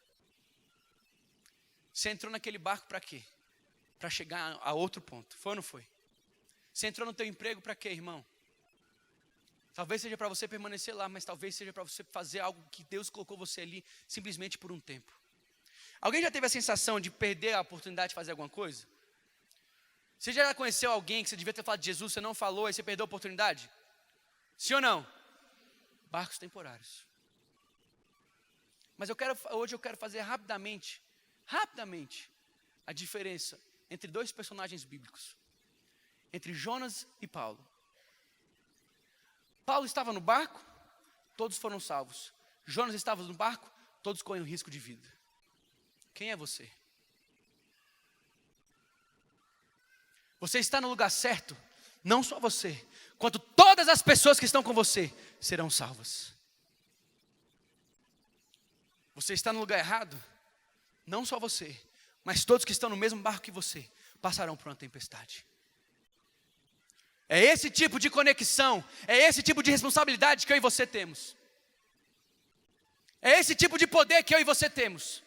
Você entrou naquele barco para quê? Para chegar a outro ponto. Foi ou não foi? Você entrou no teu emprego para quê, irmão? Talvez seja para você permanecer lá, mas talvez seja para você fazer algo que Deus colocou você ali simplesmente por um tempo. Alguém já teve a sensação de perder a oportunidade de fazer alguma coisa? Você já conheceu alguém que você devia ter falado de Jesus, você não falou e você perdeu a oportunidade? Sim ou não? Barcos temporários. Mas hoje eu quero fazer rapidamente, a diferença entre dois personagens bíblicos. Entre Jonas e Paulo. Paulo estava no barco, todos foram salvos. Jonas estava no barco, todos correm risco de vida. Quem é você? Você está no lugar certo, não só você, quanto todas as pessoas que estão com você serão salvas. Você está no lugar errado, não só você, mas todos que estão no mesmo barco que você passarão por uma tempestade. É esse tipo de conexão, é esse tipo de responsabilidade que eu e você temos. É esse tipo de poder que eu e você temos.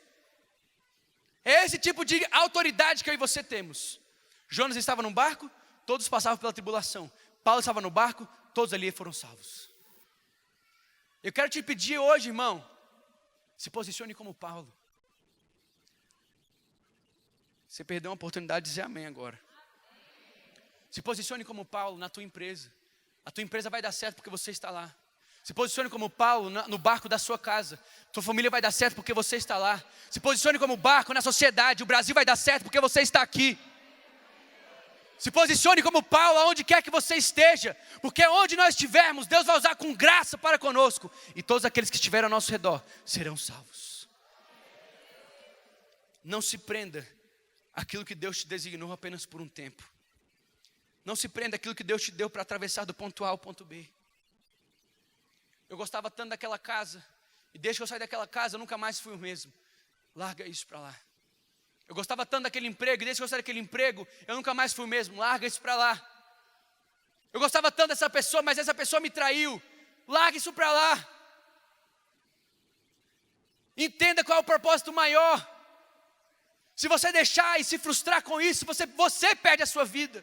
É esse tipo de autoridade que eu e você temos. Jonas estava num barco, todos passavam pela tribulação. Paulo estava no barco, todos ali foram salvos. Eu quero te pedir hoje, irmão, se posicione como Paulo. Você perdeu uma oportunidade de dizer amém agora. Se posicione como Paulo na tua empresa. A tua empresa vai dar certo porque você está lá. Se posicione como Paulo no barco da sua casa. Tua família vai dar certo porque você está lá. Se posicione como barco na sociedade. O Brasil vai dar certo porque você está aqui. Se posicione como Paulo aonde quer que você esteja. Porque onde nós estivermos, Deus vai usar com graça para conosco. E todos aqueles que estiverem ao nosso redor serão salvos. Não se prenda àquilo que Deus te designou apenas por um tempo. Não se prenda àquilo que Deus te deu para atravessar do ponto A ao ponto B. Eu gostava tanto daquela casa, e desde que eu saí daquela casa, eu nunca mais fui o mesmo. Larga isso para lá. Eu gostava tanto daquele emprego, e desde que eu saí daquele emprego, eu nunca mais fui o mesmo. Larga isso para lá. Eu gostava tanto dessa pessoa, mas essa pessoa me traiu. Larga isso para lá. Entenda qual é o propósito maior. Se você deixar e se frustrar com isso, você perde a sua vida.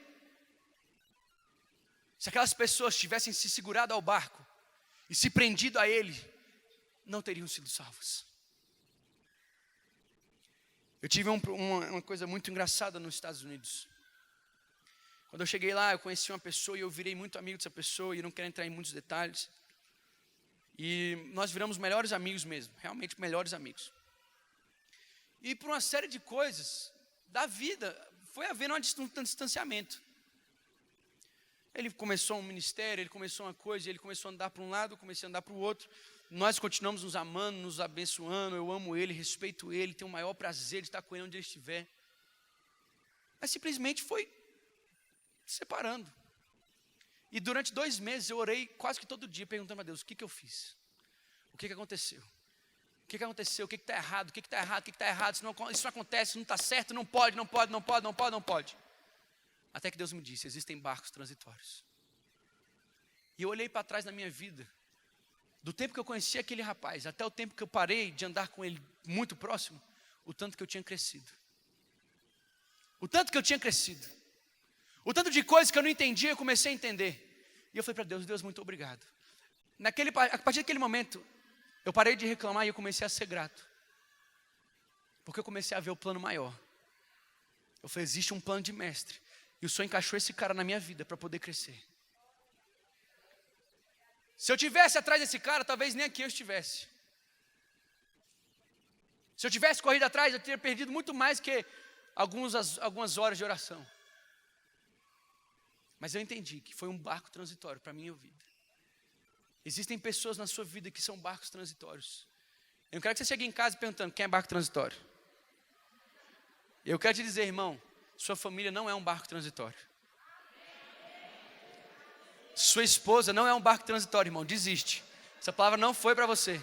Se aquelas pessoas tivessem se segurado ao barco e se prendido a ele, não teriam sido salvas. Eu tive uma coisa muito engraçada nos Estados Unidos. Quando eu cheguei lá, eu conheci uma pessoa e eu virei muito amigo dessa pessoa, e eu não quero entrar em muitos detalhes. E nós viramos melhores amigos mesmo, realmente melhores amigos. E por uma série de coisas da vida, foi havendo um distanciamento. Ele começou um ministério, ele começou uma coisa, ele começou a andar para um lado, eu comecei a andar para o outro. Nós continuamos nos amando, nos abençoando, eu amo ele, respeito ele, tenho o maior prazer de estar com ele onde ele estiver. Mas simplesmente foi separando. E durante 2 meses eu orei quase que todo dia, perguntando a Deus, o que eu fiz? O que aconteceu? O que aconteceu? O que está errado? O que está errado? O que está errado? Isso não acontece, isso não está certo, não pode. Até que Deus me disse, existem barcos transitórios. E eu olhei para trás na minha vida, do tempo que eu conheci aquele rapaz, até o tempo que eu parei de andar com ele muito próximo, o tanto que eu tinha crescido. O tanto que eu tinha crescido. O tanto de coisas que eu não entendia, eu comecei a entender. E eu falei para Deus, muito obrigado. A partir daquele momento, eu parei de reclamar e eu comecei a ser grato. Porque eu comecei a ver o plano maior. Eu falei, existe um plano de mestre. E o Senhor encaixou esse cara na minha vida para poder crescer. Se eu tivesse atrás desse cara, talvez nem aqui eu estivesse. Se eu tivesse corrido atrás, eu teria perdido muito mais que algumas horas de oração. Mas eu entendi que foi um barco transitório para a minha vida. Existem pessoas na sua vida que são barcos transitórios. Eu não quero que você chegue em casa perguntando, quem é barco transitório? Eu quero te dizer, irmão, sua família não é um barco transitório. Sua esposa não é um barco transitório, irmão, desiste. Essa palavra não foi para você.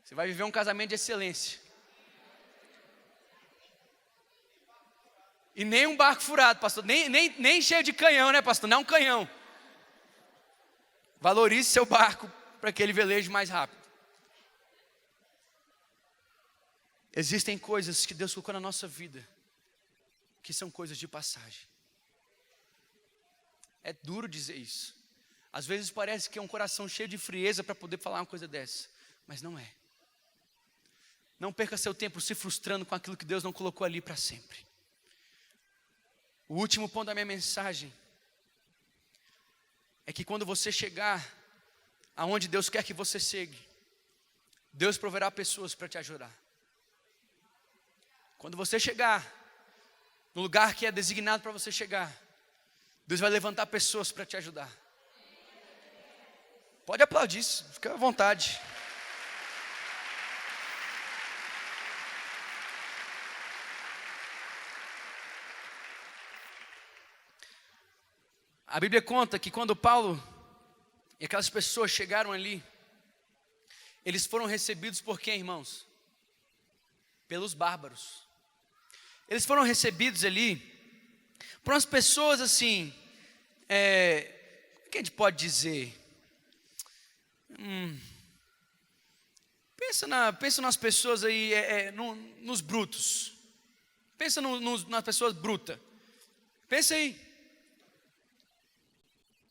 Você vai viver um casamento de excelência. E nem um barco furado, pastor, nem cheio de canhão, né, pastor? Não é um canhão. Valorize seu barco para que ele veleje mais rápido. Existem coisas que Deus colocou na nossa vida que são coisas de passagem. É duro dizer isso. Às vezes parece que é um coração cheio de frieza para poder falar uma coisa dessa, mas não é. Não perca seu tempo se frustrando com aquilo que Deus não colocou ali para sempre. O último ponto da minha mensagem é que quando você chegar aonde Deus quer que você chegue, Deus proverá pessoas para te ajudar. Quando você chegar no lugar que é designado para você chegar, Deus vai levantar pessoas para te ajudar. Pode aplaudir isso, fica à vontade. A Bíblia conta que quando Paulo e aquelas pessoas chegaram ali, eles foram recebidos por quem, irmãos? Pelos bárbaros. Eles foram recebidos ali por umas pessoas assim, o que a gente pode dizer? Pensa nas pessoas aí, nos brutos. Pensa nas pessoas brutas. Pensa aí.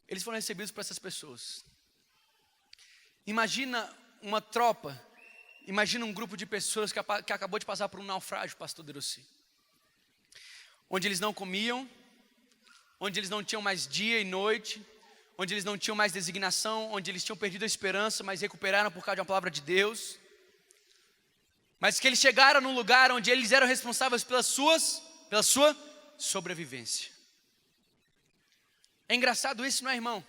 Eles foram recebidos por essas pessoas. Imagina uma tropa, imagina um grupo de pessoas que acabou de passar por um naufrágio, pastor Deroci. Onde eles não comiam, onde eles não tinham mais dia e noite, onde eles não tinham mais designação, onde eles tinham perdido a esperança, mas recuperaram por causa de uma palavra de Deus. Mas que eles chegaram num lugar onde eles eram responsáveis pela sua sobrevivência. É engraçado isso, não é, irmão?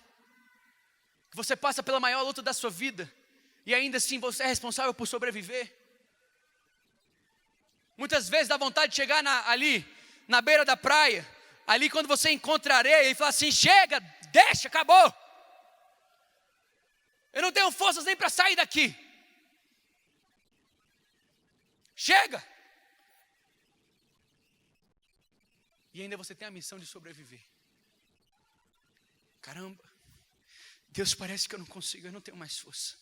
Que você passa pela maior luta da sua vida e ainda assim você é responsável por sobreviver. Muitas vezes dá vontade de chegar ali, na beira da praia, ali quando você encontra areia e fala assim, chega, deixa, acabou. Eu não tenho forças nem para sair daqui. Chega. E ainda você tem a missão de sobreviver. Caramba, Deus, parece que eu não consigo, eu não tenho mais força.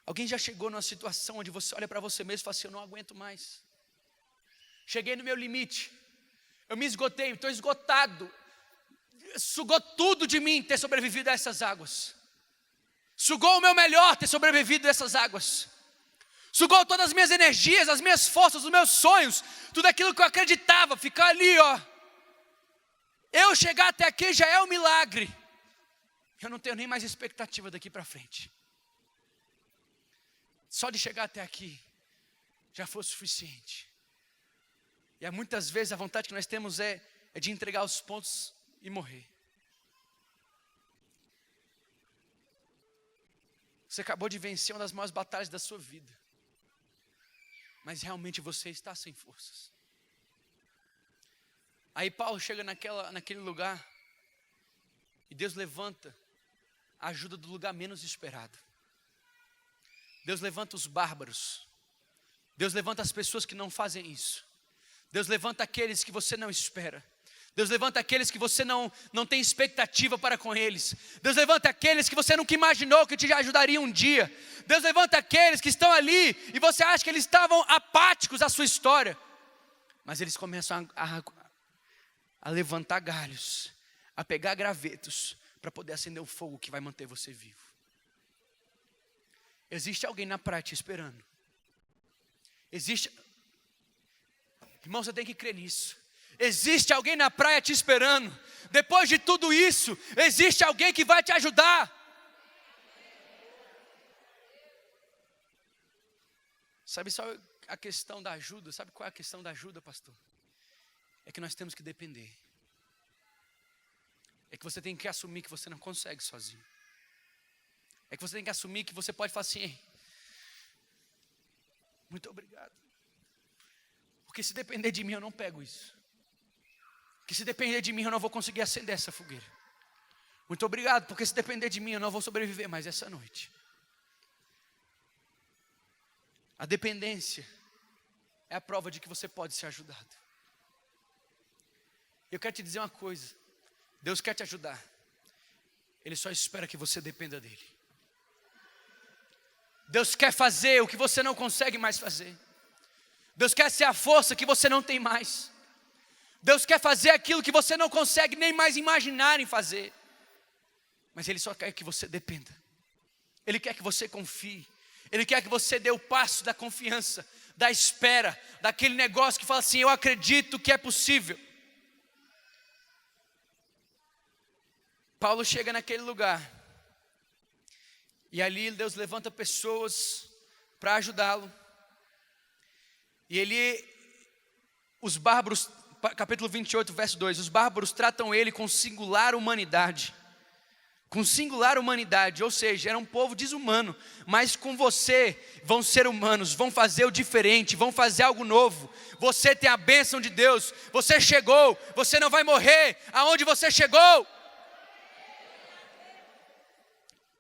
Alguém já chegou numa situação onde você olha para você mesmo e fala assim, eu não aguento mais. Cheguei no meu limite, eu me esgotei, estou esgotado. Sugou tudo de mim ter sobrevivido a essas águas. Sugou o meu melhor ter sobrevivido a essas águas. Sugou todas as minhas energias, as minhas forças, os meus sonhos, tudo aquilo que eu acreditava, ficar ali, ó. Eu chegar até aqui já é um milagre. Eu não tenho nem mais expectativa daqui para frente. Só de chegar até aqui já foi o suficiente. E muitas vezes a vontade que nós temos é de entregar os pontos e morrer. Você acabou de vencer uma das maiores batalhas da sua vida. Mas realmente você está sem forças. Aí Paulo chega naquele lugar e Deus levanta a ajuda do lugar menos esperado. Deus levanta os bárbaros. Deus levanta as pessoas que não fazem isso. Deus levanta aqueles que você não espera. Deus levanta aqueles que você não tem expectativa para com eles. Deus levanta aqueles que você nunca imaginou que te ajudaria um dia. Deus levanta aqueles que estão ali e você acha que eles estavam apáticos à sua história. Mas eles começam a levantar galhos, a pegar gravetos para poder acender o fogo que vai manter você vivo. Existe alguém na praia te esperando. Irmão, você tem que crer nisso. Existe alguém na praia te esperando. Depois de tudo isso, existe alguém que vai te ajudar. Sabe só a questão da ajuda? Sabe qual é a questão da ajuda, pastor? É que nós temos que depender. É que você tem que assumir que você não consegue sozinho. É que você tem que assumir que você pode falar assim, muito obrigado. Porque se depender de mim eu não pego isso. Porque se depender de mim eu não vou conseguir acender essa fogueira. Muito obrigado, porque se depender de mim eu não vou sobreviver mais essa noite. A dependência é a prova de que você pode ser ajudado. Eu quero te dizer uma coisa. Deus quer te ajudar. Ele só espera que você dependa dele. Deus quer fazer o que você não consegue mais fazer. Deus quer ser a força que você não tem mais. Deus quer fazer aquilo que você não consegue nem mais imaginar em fazer. Mas Ele só quer que você dependa. Ele quer que você confie. Ele quer que você dê o passo da confiança, da espera, daquele negócio que fala assim, eu acredito que é possível. Paulo chega naquele lugar. E ali Deus levanta pessoas para ajudá-lo. E os bárbaros, capítulo 28, verso 2, os bárbaros tratam ele com singular humanidade. Com singular humanidade, ou seja, era um povo desumano, mas com você vão ser humanos, vão fazer o diferente, vão fazer algo novo. Você tem a bênção de Deus, você chegou, você não vai morrer aonde você chegou.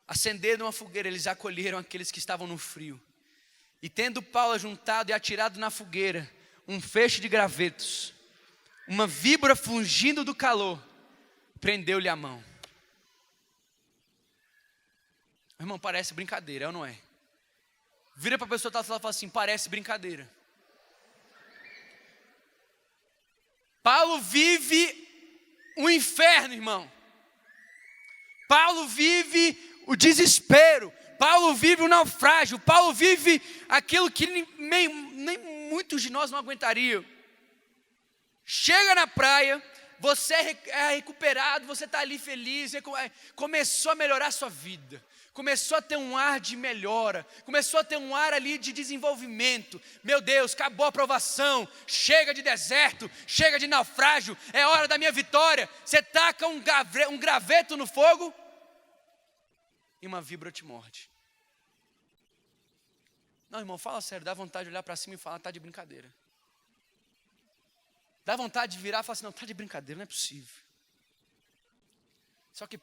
Acendendo uma fogueira, eles acolheram aqueles que estavam no frio. E tendo Paulo ajuntado e atirado na fogueira um feixe de gravetos, uma víbora fugindo do calor, prendeu-lhe a mão. Irmão, parece brincadeira, é ou não é? Vira para a pessoa que está lá e fala assim, parece brincadeira. Paulo vive um inferno, irmão. Paulo vive o desespero. Paulo vive o naufrágio. Paulo vive aquilo que nem muitos de nós não aguentariam. Chega na praia, você é recuperado, você está ali feliz, começou a melhorar a sua vida. Começou a ter um ar de melhora, começou a ter um ar ali de desenvolvimento. Meu Deus, acabou a provação, chega de deserto, chega de naufrágio, é hora da minha vitória. Você taca um graveto no fogo e uma víbora te morde. Não, irmão, fala sério, dá vontade de olhar para cima e falar, tá de brincadeira. Dá vontade de virar e falar assim, não, tá de brincadeira, não é possível. Só que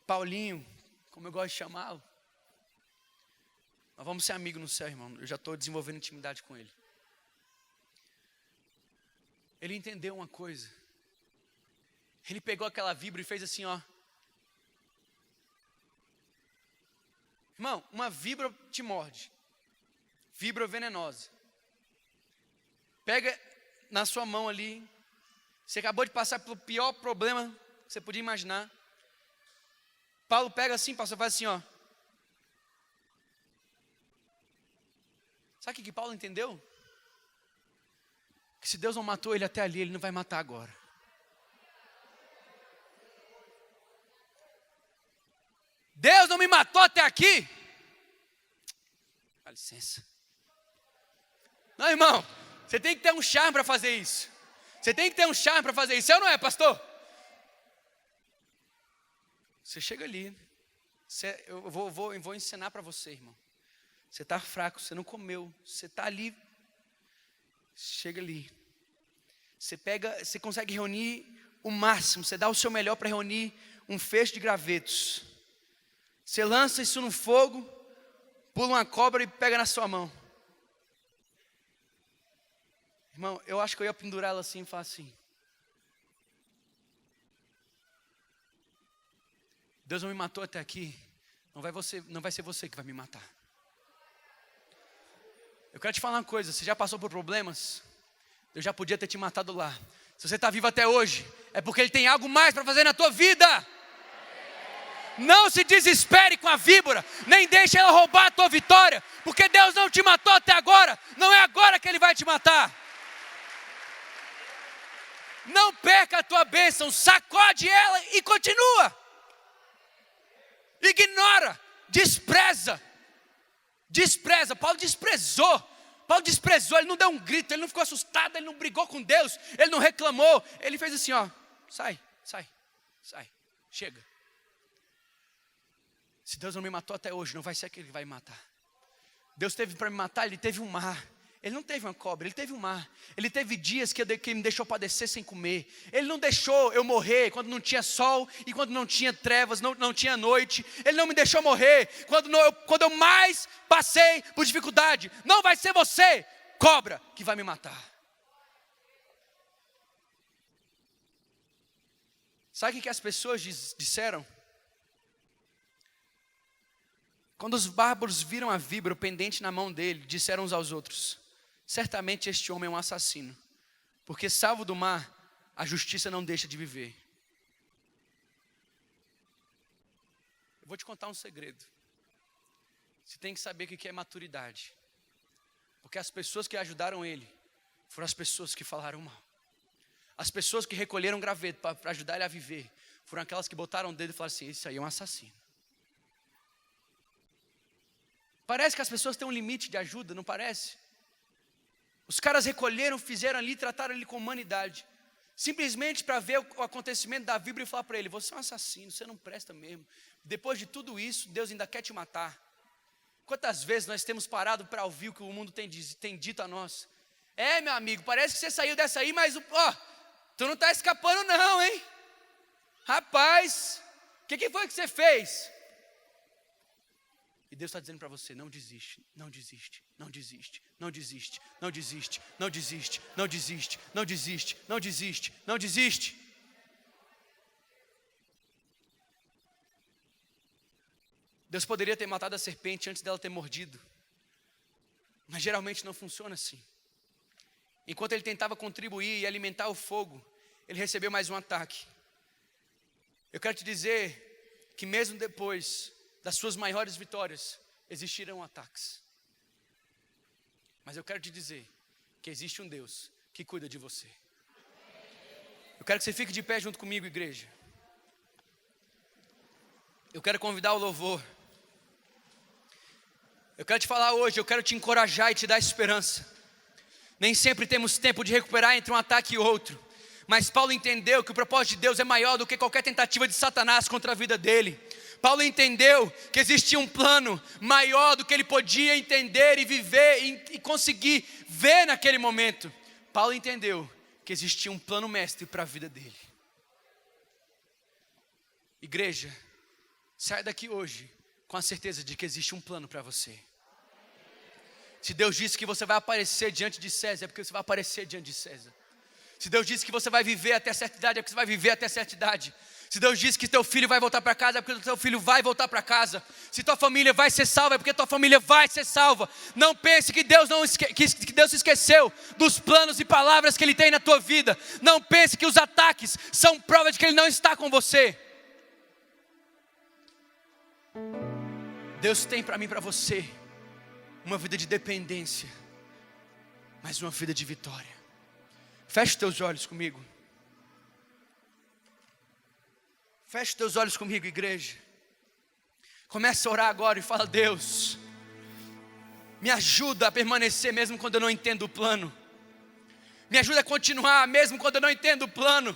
Paulinho, como eu gosto de chamá-lo, nós vamos ser amigos no céu, irmão. Eu já estou desenvolvendo intimidade com ele. Ele entendeu uma coisa. Ele pegou aquela víbora e fez assim, ó. Irmão, uma víbora te morde. Víbora venenosa. Pega na sua mão ali. Você acabou de passar pelo pior problema que você podia imaginar. Paulo pega assim, pastor, faz assim, ó. Sabe o que Paulo entendeu? Que se Deus não matou ele até ali, ele não vai matar agora. Deus não me matou até aqui. Dá licença. Não, irmão, você tem que ter um charme para fazer isso. Você tem que ter um charme para fazer isso. É ou não é, pastor? Você chega ali, eu vou ensinar para você, irmão. Você está fraco, você não comeu, você está ali. Chega ali. Você consegue reunir o máximo, você dá o seu melhor para reunir um feixe de gravetos. Você lança isso no fogo, pula uma cobra e pega na sua mão. Irmão, eu acho que eu ia pendurar ela assim e falar assim. Deus não me matou até aqui, não vai ser você que vai me matar. Eu quero te falar uma coisa, você já passou por problemas, eu já podia ter te matado lá. Se você está vivo até hoje, é porque Ele tem algo mais para fazer na tua vida. Não se desespere com a víbora, nem deixe ela roubar a tua vitória, porque Deus não te matou até agora, não é agora que Ele vai te matar. Não perca a tua bênção, sacode ela e continua. Ignora, despreza. Paulo desprezou, ele não deu um grito, ele não ficou assustado, ele não brigou com Deus, ele não reclamou, ele fez assim, ó, sai, chega. Se Deus não me matou até hoje, não vai ser que Ele vai me matar. Deus teve para me matar, Ele teve um mar. Ele não teve uma cobra, Ele teve um mar. Ele teve dias que me deixou padecer sem comer. Ele não deixou eu morrer quando não tinha sol e quando não tinha trevas, não tinha noite. Ele não me deixou morrer quando eu mais passei por dificuldade. Não vai ser você, cobra, que vai me matar. Sabe o que as pessoas disseram? Quando os bárbaros viram a víbora pendente na mão dele, disseram uns aos outros: certamente este homem é um assassino, porque salvo do mar, a justiça não deixa de viver. Eu vou te contar um segredo. Você tem que saber o que é maturidade. Porque as pessoas que ajudaram ele foram as pessoas que falaram mal. As pessoas que recolheram graveto para ajudar ele a viver foram aquelas que botaram o dedo e falaram assim: isso aí é um assassino. Parece que as pessoas têm um limite de ajuda, não parece? Os caras recolheram, fizeram ali, trataram ele com humanidade. Simplesmente para ver o acontecimento da Bíblia e falar para ele: você é um assassino, você não presta mesmo. Depois de tudo isso, Deus ainda quer te matar. Quantas vezes nós temos parado para ouvir o que o mundo tem dito a nós? Meu amigo, parece que você saiu dessa aí, mas tu não está escapando não, hein? Rapaz, o que foi que você fez? E Deus está dizendo para você: não desiste, não desiste, não desiste, não desiste, não desiste, não desiste, não desiste, não desiste, não desiste, não desiste. Deus poderia ter matado a serpente antes dela ter mordido, mas geralmente não funciona assim. Enquanto ele tentava contribuir e alimentar o fogo, ele recebeu mais um ataque. Eu quero te dizer que mesmo depois das suas maiores vitórias, existirão ataques. Mas eu quero te dizer que existe um Deus que cuida de você. Eu quero que você fique de pé junto comigo, igreja. Eu quero convidar o louvor. Eu quero te falar hoje, eu quero te encorajar e te dar esperança. Nem sempre temos tempo de recuperar entre um ataque e outro. Mas Paulo entendeu que o propósito de Deus é maior do que qualquer tentativa de Satanás contra a vida dele. Paulo entendeu que existia um plano maior do que ele podia entender e viver e conseguir ver naquele momento. Paulo entendeu que existia um plano mestre para a vida dele. Igreja, sai daqui hoje com a certeza de que existe um plano para você. Se Deus disse que você vai aparecer diante de César, é porque você vai aparecer diante de César. Se Deus disse que você vai viver até certa idade, é porque você vai viver até certa idade. Se Deus disse que teu filho vai voltar para casa, é porque teu filho vai voltar para casa. Se tua família vai ser salva, é porque tua família vai ser salva. Não pense que Deus que Deus se esqueceu dos planos e palavras que Ele tem na tua vida. Não pense que os ataques são prova de que Ele não está com você. Deus tem para mim e para você uma vida de dependência, mas uma vida de vitória. Feche teus olhos comigo. Feche teus olhos comigo, igreja. Comece a orar agora e fala: Deus, me ajuda a permanecer mesmo quando eu não entendo o plano. Me ajuda a continuar mesmo quando eu não entendo o plano.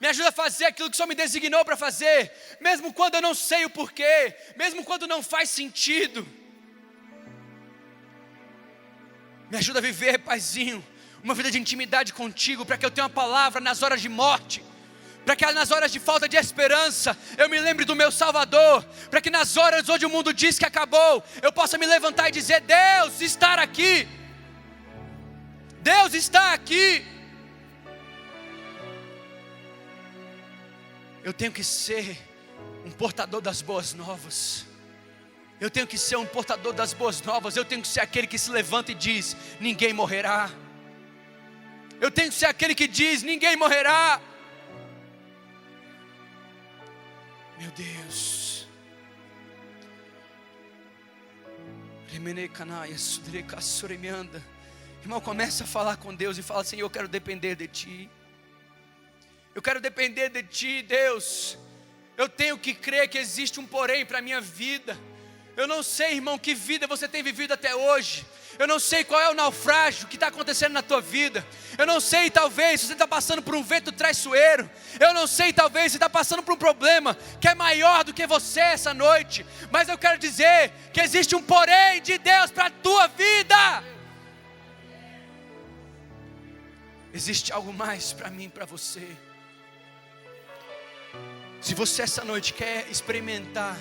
Me ajuda a fazer aquilo que o Senhor me designou para fazer, mesmo quando eu não sei o porquê, mesmo quando não faz sentido. Me ajuda a viver, Paizinho, uma vida de intimidade contigo, para que eu tenha uma palavra nas horas de morte, para que nas horas de falta de esperança, eu me lembre do meu Salvador, para que nas horas onde o mundo diz que acabou, eu possa me levantar e dizer: Deus está aqui, Deus está aqui. Eu tenho que ser um portador das boas novas. Eu tenho que ser um portador das boas novas. Eu tenho que ser aquele que se levanta e diz: ninguém morrerá. Eu tenho que ser aquele que diz: ninguém morrerá. Meu Deus. Irmão, começa a falar com Deus e fala: Senhor, eu quero depender de Ti. Eu quero depender de Ti, Deus. Eu tenho que crer que existe um porém para a minha vida. Eu não sei, irmão, que vida você tem vivido até hoje. Eu não sei qual é o naufrágio que está acontecendo na tua vida. Eu não sei, talvez, se você está passando por um vento traiçoeiro. Eu não sei, talvez, se está passando por um problema que é maior do que você essa noite. Mas eu quero dizer que existe um porém de Deus para a tua vida. Existe algo mais para mim e para você. Se você essa noite quer experimentar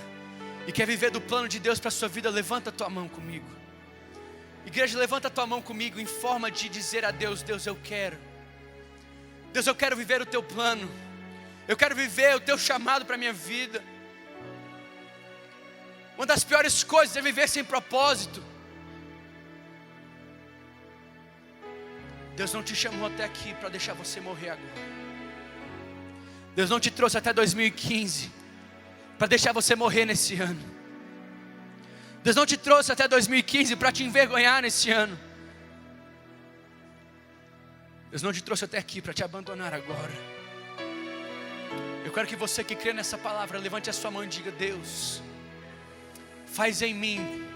e quer viver do plano de Deus para a sua vida, levanta a tua mão comigo. Igreja, levanta a tua mão comigo em forma de dizer a Deus: Deus, eu quero. Deus, eu quero viver o teu plano. Eu quero viver o teu chamado para a minha vida. Uma das piores coisas é viver sem propósito. Deus não te chamou até aqui para deixar você morrer agora. Deus não te trouxe até 2015 para deixar você morrer nesse ano. Deus não te trouxe até 2015 para te envergonhar nesse ano. Deus não te trouxe até aqui para te abandonar agora. Eu quero que você que crê nessa palavra levante a sua mão e diga: Deus, faz em mim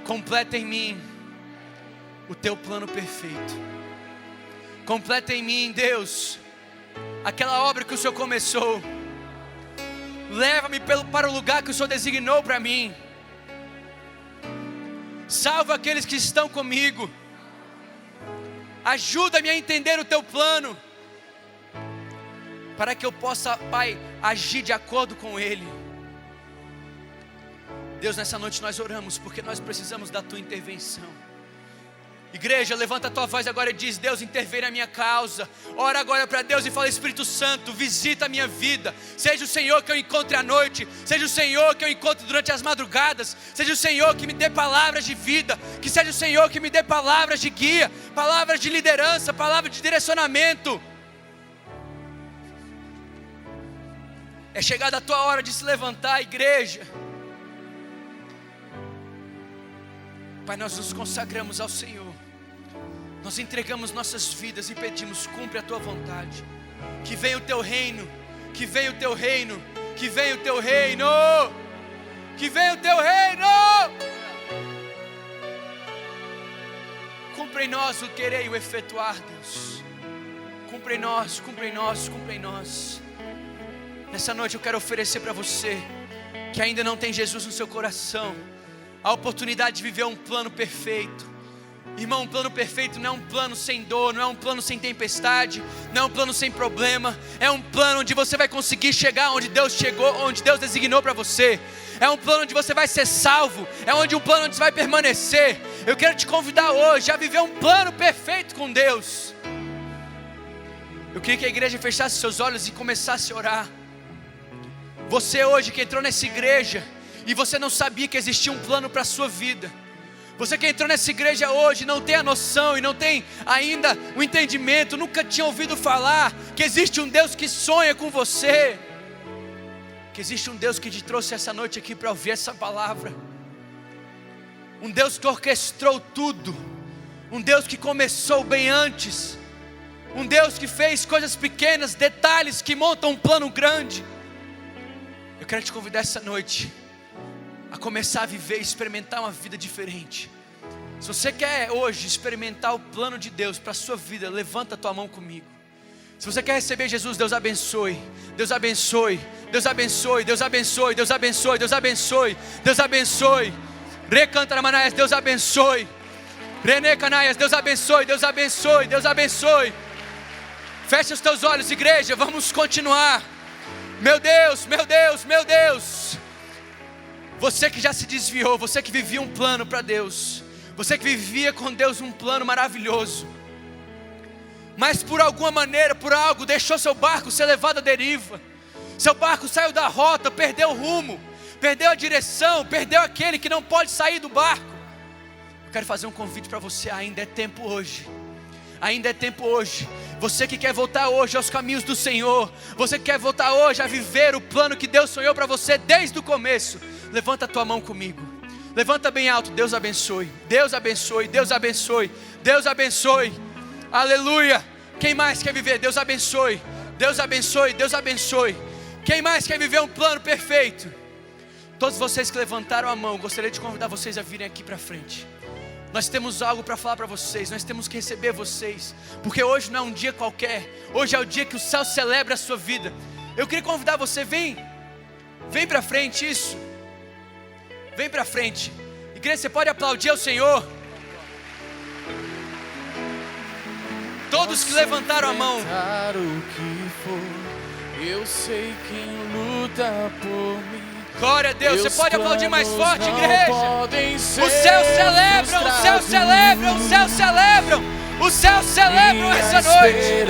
completa em mim o teu plano perfeito. Completa em mim, Deus, aquela obra que o Senhor começou. Leva-me para o lugar que o Senhor designou para mim. Salva aqueles que estão comigo. Ajuda-me a entender o teu plano, para que eu possa, Pai, agir de acordo com ele. Deus, nessa noite nós oramos, porque nós precisamos da tua intervenção. Igreja, levanta a tua voz agora e diz: Deus, intervém na minha causa. Ora agora para Deus e fala: Espírito Santo, visita a minha vida. Seja o Senhor que eu encontre à noite, seja o Senhor que eu encontre durante as madrugadas, seja o Senhor que me dê palavras de vida, que seja o Senhor que me dê palavras de guia, palavras de liderança, palavras de direcionamento. É chegada a tua hora de se levantar, igreja. Pai, nós nos consagramos ao Senhor. Nós entregamos nossas vidas e pedimos: cumpre a tua vontade. Que venha o teu reino, que venha o teu reino, que venha o teu reino, que venha o teu reino. Cumpre em nós o querer e o efetuar, Deus. Cumpre em nós, cumpre em nós, cumpre em nós. Nessa noite eu quero oferecer para você que ainda não tem Jesus no seu coração a oportunidade de viver um plano perfeito. Irmão, um plano perfeito não é um plano sem dor, não é um plano sem tempestade, não é um plano sem problema. É um plano onde você vai conseguir chegar onde Deus chegou, onde Deus designou para você. É um plano onde você vai ser salvo, é um plano onde você vai permanecer. Eu quero te convidar hoje a viver um plano perfeito com Deus. Eu queria que a igreja fechasse seus olhos e começasse a orar. Você hoje que entrou nessa igreja e você não sabia que existia um plano para a sua vida. Você que entrou nessa igreja hoje não tem a noção e não tem ainda o entendimento, nunca tinha ouvido falar que existe um Deus que sonha com você, que existe um Deus que te trouxe essa noite aqui para ouvir essa palavra, um Deus que orquestrou tudo, um Deus que começou bem antes, um Deus que fez coisas pequenas, detalhes que montam um plano grande. Eu quero te convidar essa noite a começar a viver e experimentar uma vida diferente. Se você quer hoje experimentar o plano de Deus para a sua vida, levanta a tua mão comigo. Se você quer receber Jesus, Deus abençoe, Deus abençoe, Deus abençoe, Deus abençoe, Deus abençoe, Deus abençoe, Deus abençoe. Recanta Manaias, Deus abençoe. Rene Canaias, Deus abençoe, Deus abençoe, Deus abençoe. Feche os teus olhos, igreja, vamos continuar. Meu Deus, meu Deus, meu Deus. Você que já se desviou, você que vivia um plano para Deus, você que vivia com Deus um plano maravilhoso, mas por alguma maneira, por algo, deixou seu barco ser levado à deriva. Seu barco saiu da rota, perdeu o rumo, perdeu a direção, perdeu aquele que não pode sair do barco. Eu quero fazer um convite para você, ainda é tempo hoje. Ainda é tempo hoje. Você que quer voltar hoje aos caminhos do Senhor, você que quer voltar hoje a viver o plano que Deus sonhou para você desde o começo, levanta a tua mão comigo. Levanta bem alto. Deus abençoe, Deus abençoe, Deus abençoe, Deus abençoe. Aleluia. Quem mais quer viver? Deus abençoe, Deus abençoe, Deus abençoe. Quem mais quer viver um plano perfeito? Todos vocês que levantaram a mão, gostaria de convidar vocês a virem aqui para frente. Nós temos algo para falar para vocês, nós temos que receber vocês, porque hoje não é um dia qualquer, hoje é o dia que o céu celebra a sua vida. Eu queria convidar você, vem para frente, isso, vem para frente. Igreja, você pode aplaudir ao Senhor. Todos que levantaram a mão. O que for, eu sei quem luta por mim. Glória a Deus, você pode aplaudir mais forte, igreja. Os céus celebram, os céus celebram, os céus celebram, os céus celebram essa noite.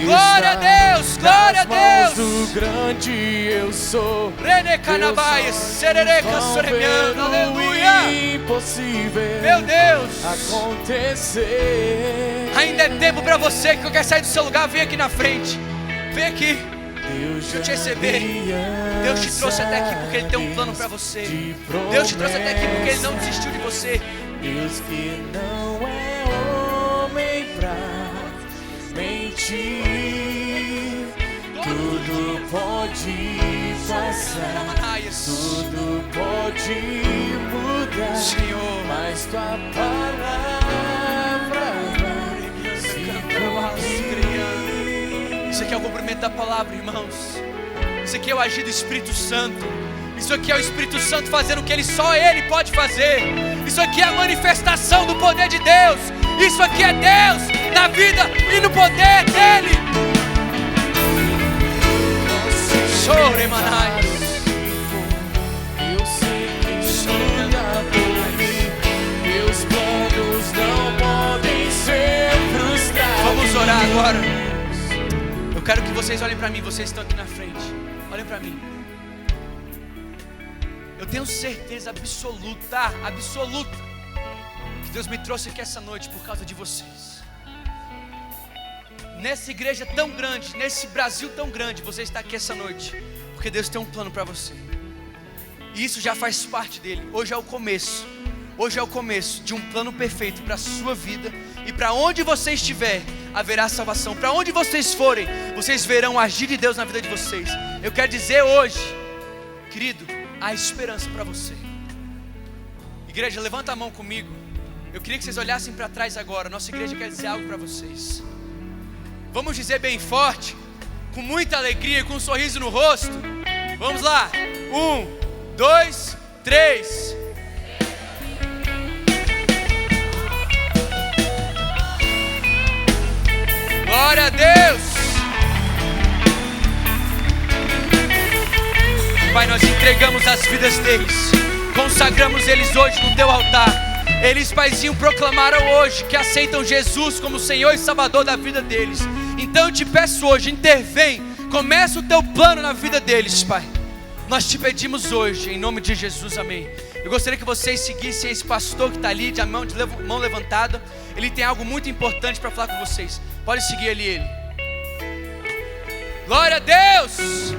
Glória a Deus, glória a Deus. O grande eu sou. Rene Canabaia, Serereca Soremiano, aleluia. Impossível, meu Deus, acontecer. Ainda é tempo para você que quer sair do seu lugar, vem aqui na frente, vem aqui. Deixa eu te receber. Deus te trouxe até aqui porque Ele tem um plano para você. Deus te trouxe até aqui porque Ele não desistiu de você. Deus que não é homem pra mentir, tudo pode passar, tudo pode mudar. lugar, Senhor. mas tua palavra vai se cumprir. Isso aqui é o cumprimento da palavra, irmãos. Isso aqui é o agir do Espírito Santo. Isso aqui é o Espírito Santo fazendo o que só Ele pode fazer. Isso aqui é a manifestação do poder de Deus. Isso aqui é Deus na vida e no poder dEle. Chore, manai. Eu sei que luta por mim. Meus planos não podem ser frustrados. Vamos orar agora. Eu quero que vocês olhem para mim. Vocês estão aqui na frente. Olhem para mim. Eu tenho certeza absoluta que Deus me trouxe aqui essa noite por causa de vocês. Nessa igreja tão grande, nesse Brasil tão grande, você está aqui essa noite porque Deus tem um plano para você. E isso já faz parte dele. Hoje é o começo. Hoje é o começo de um plano perfeito para a sua vida. E para onde você estiver, haverá salvação. Para onde vocês forem, vocês verão o agir de Deus na vida de vocês. Eu quero dizer hoje, querido, há esperança para você. Igreja, levanta a mão comigo. Eu queria que vocês olhassem para trás agora. Nossa igreja quer dizer algo para vocês. Vamos dizer bem forte, com muita alegria, com um sorriso no rosto. Vamos lá. 1, 2, 3. Glória a Deus. Pai, nós entregamos as vidas deles, consagramos eles hoje no teu altar. Eles, Paizinho, proclamaram hoje que aceitam Jesus como Senhor e Salvador da vida deles. Então eu te peço hoje, intervém, começa o teu plano na vida deles, Pai. Nós te pedimos hoje, em nome de Jesus, amém. Eu gostaria que vocês seguissem esse pastor que está ali, de mão levantada. Ele tem algo muito importante para falar com vocês. Pode seguir ali ele. Glória a Deus.